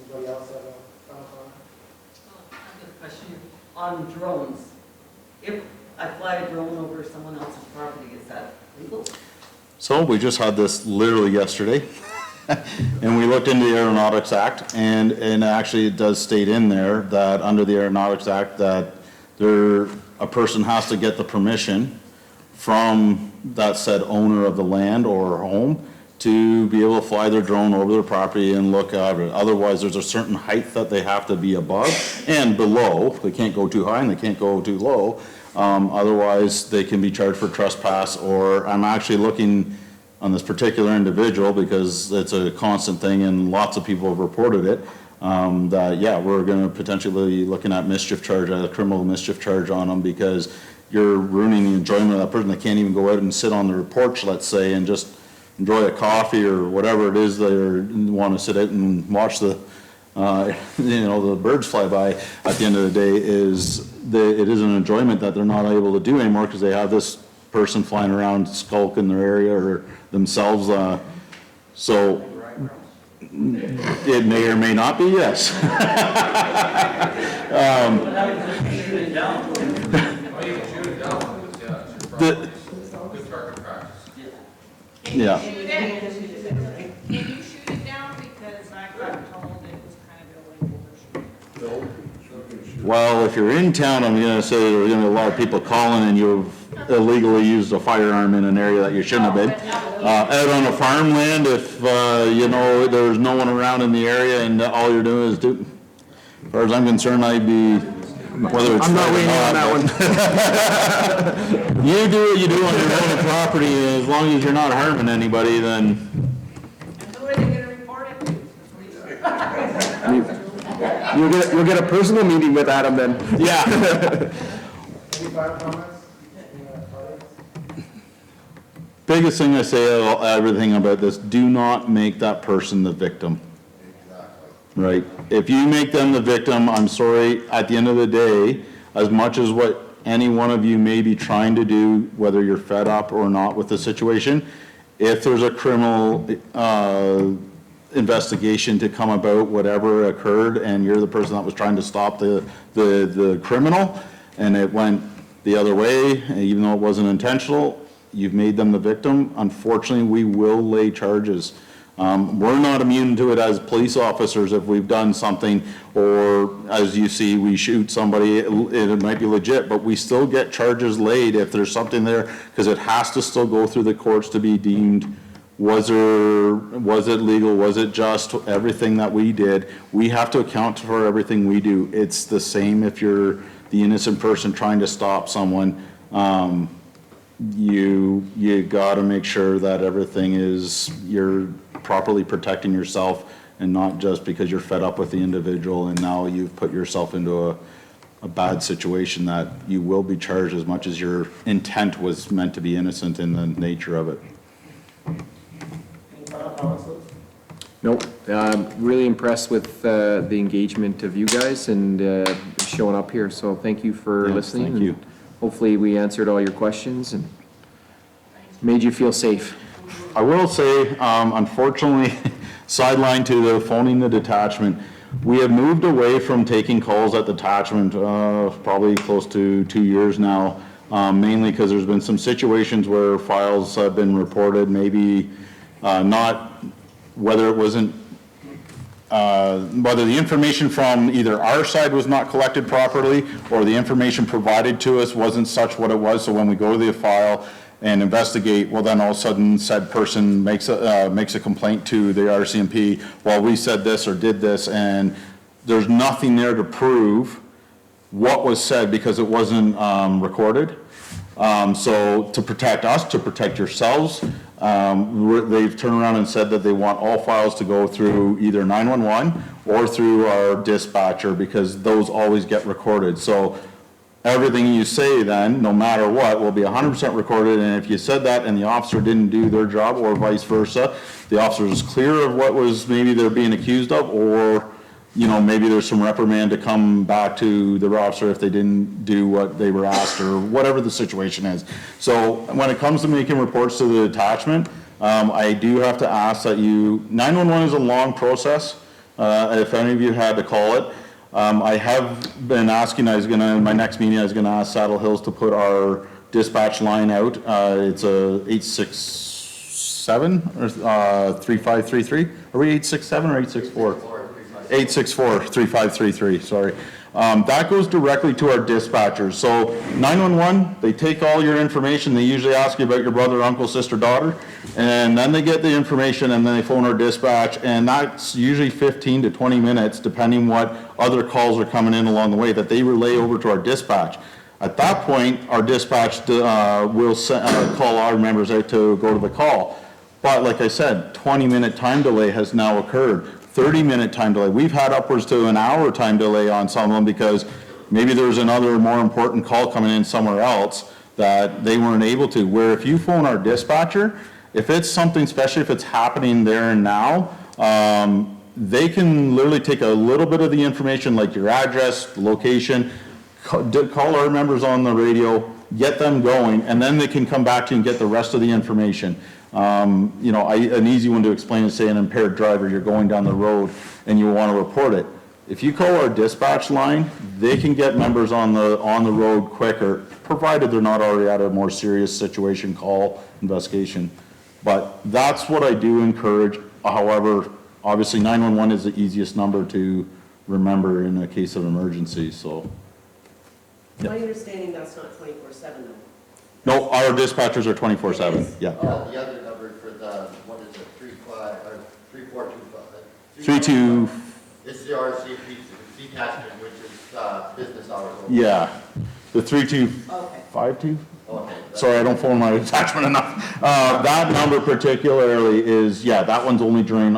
anybody else have a comment on it? I have a question on drones. If I fly a drone over someone else's property, is that legal? so we just had this literally yesterday. And we looked into the Aeronautics Act, and actually it does state in there that under the Aeronautics Act that a person has to get the permission from that said owner of the land or home to be able to fly their drone over their property and look at it. Otherwise, there's a certain height that they have to be above and below. They can't go too high and they can't go too low. Otherwise, they can be charged for trespass, or I'm actually looking on this particular individual, because it's a constant thing and lots of people have reported it, that, yeah, we're gonna potentially be looking at mischief charge, a criminal mischief charge on them, because you're ruining the enjoyment of that person. They can't even go out and sit on their porch, let's say, and just enjoy a coffee or whatever it is they want to sit out and watch the, the birds fly by. At the end of the day, it is an enjoyment that they're not able to do anymore, because they have this person flying around skulk in their area or themselves, so it may or may not be, yes. Yeah. Can you shoot it down, because I got told it was kind of illegal to shoot. Well, if you're in town, I'm gonna say there's gonna be a lot of people calling and you've illegally used a firearm in an area that you shouldn't have been. Out on a farmland, if, there's no one around in the area and all you're doing is as far as I'm concerned, I'd be, whether it's. I'm not waiting on that one. You do what you do on your own property, as long as you're not harming anybody, then. And who are they gonna report it to? You'll get a personal meeting with Adam then. Yeah. Any final comments? Biggest thing I say about everything about this, do not make that person the victim. Right? If you make them the victim, I'm sorry, at the end of the day, as much as what any one of you may be trying to do, whether you're fed up or not with the situation, if there's a criminal investigation to come about whatever occurred, and you're the person that was trying to stop the criminal, and it went the other way, even though it wasn't intentional, you've made them the victim. Unfortunately, we will lay charges. We're not immune to it as police officers if we've done something, or as you see, we shoot somebody, it might be legit, but we still get charges laid if there's something there, because it has to still go through the courts to be deemed, was it legal, was it just, everything that we did. We have to account for everything we do. It's the same if you're the innocent person trying to stop someone, you gotta make sure that everything is, you're properly protecting yourself, and not just because you're fed up with the individual and now you've put yourself into a bad situation, that you will be charged as much as your intent was meant to be innocent in the nature of it. Any final comments, Luke? Nope, really impressed with the engagement of you guys and showing up here, so thank you for Yeah, listening. thank you. and Hopefully we answered all your questions and made you feel safe. I will say, unfortunately, sideline to the phoning the detachment, we have moved away from taking calls at the detachment, probably close to 2 years now, mainly because there's been some situations where files have been reported, maybe not, whether it wasn't, whether the information from either our side was not collected properly, or the information provided to us wasn't such what it was, so when we go to the file and investigate, well, then all of a sudden said person makes a complaint to the RCMP, well, we said this or did this, and there's nothing there to prove what was said because it wasn't recorded. So to protect us, to protect yourselves, they've turned around and said that they want all files to go through either 911 or through our dispatcher, because those always get recorded. So everything you say then, no matter what, will be 100% recorded, and if you said that and the officer didn't do their job, or vice versa, the officer is clear of what was maybe they're being accused of, or, you know, maybe there's some reprimand to come back to the officer if they didn't do what they were asked, or whatever the situation is. So when it comes to making reports to the detachment, I do have to ask that 911 is a long process, if any of you had to call it. I have been asking, in my next meeting, I was gonna ask Saddle Hills to put our dispatch line out. It's a 867 or 3533. Are we 867 or 864? 864-3533, sorry. That goes directly to our dispatchers. So 911, they take all your information. They usually ask you about your brother, uncle, sister, daughter, and then they get the information and then they phone our dispatch, and that's usually 15 to 20 minutes, depending what other calls are coming in along the way, that they relay over to our dispatch. At that point, our dispatch will call our members out to go to the call. But like I said, 20-minute time delay has now occurred. 30-minute time delay. We've had upwards to an hour time delay on some of them because maybe there's another more important call coming in somewhere else that they weren't able to. Where if you phone our dispatcher, if it's something, especially if it's happening there and now, they can literally take a little bit of the information, like your address, location, call our members on the radio, get them going, and then they can come back to you and get the rest of the information. You know, an easy one to explain is, say, an impaired driver, you're going down the road and you want to report it. If you call our dispatch line, they can get members on the road quicker, provided they're not already at a more serious situation, call, investigation. But that's what I do encourage. However, obviously 911 is the easiest number to remember in a case of emergency, so. My understanding that's not 24/7 though. No, our dispatchers are 24/7, yeah. The other number for the, what is it, 3425? 32. It's the RCMP Detachment, which is business hours only. Yeah, the 3252. Okay. Sorry, I don't phone my detachment enough. That number particularly is, yeah, that one's only during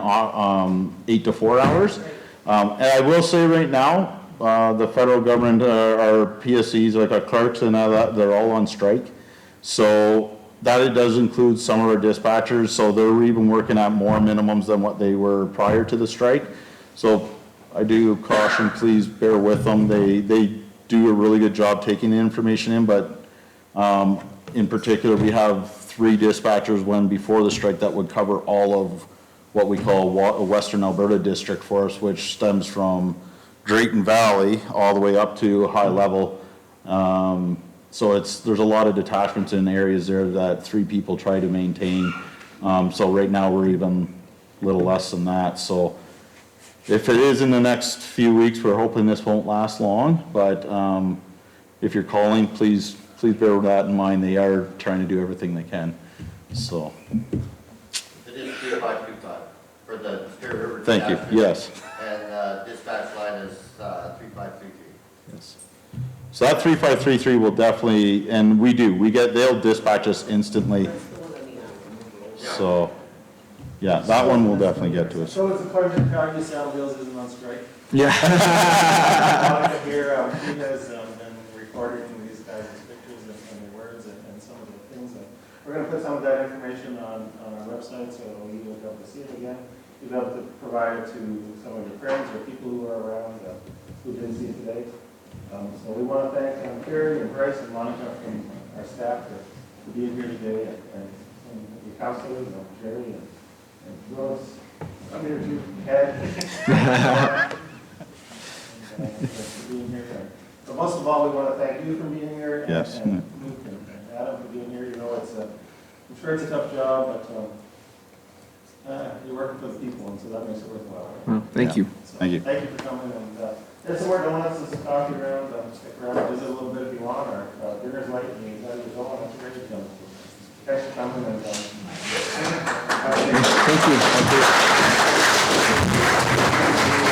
8 to 4 hours. And I will say right now, the federal government, our PSCs, like our clerks and all that, they're all on strike. So that it does include some of our dispatchers, so they're even working at more minimums than what they were prior to the strike. So I do caution, please bear with them. They do a really good job taking the information in, but in particular, we have 3 dispatchers when before the strike that would cover all of what we call Western Alberta District for us, which stems from Drayton Valley all the way up to high level. So there's a lot of detachments in areas there that 3 people try to maintain. So right now we're even a little less than that. So if it is in the next few weeks, we're hoping this won't last long, but if you're calling, please bear that in mind. They are trying to do everything they can, so. It is 3525 for the River Detachment. Thank you, yes. And dispatch line is 3533. Yes. So that 3533 will definitely, and they'll dispatch us instantly. So, yeah, that one will definitely get to us. So it's a pleasure to tell you Saddle Hills isn't on strike. Yeah. Here, he has been recording these guys' pictures and their words and some of the things. We're going to put some of that information on our website, so you'll be able to see it again. You'll be able to provide it to some of your friends or people who are around who didn't see it today. So we want to thank Carrie and Bryce and Monica from our staff for being here today, and the counselors, Jerry and Rose. I'm here too, Ed. For being here. But most of all, we want to thank you for being here. Yes. And Luke and Adam for being here. You know, I'm sure it's a tough job, but you're working for the people, and so that makes it worthwhile. Right? Well, thank you. So, Thank you. Thank you for coming. And there's some more donuts and some coffee around. Stick around, visit a little bit if you want, or dinner's late and you got to go. That's great to come. Thanks for coming. And, Thank you.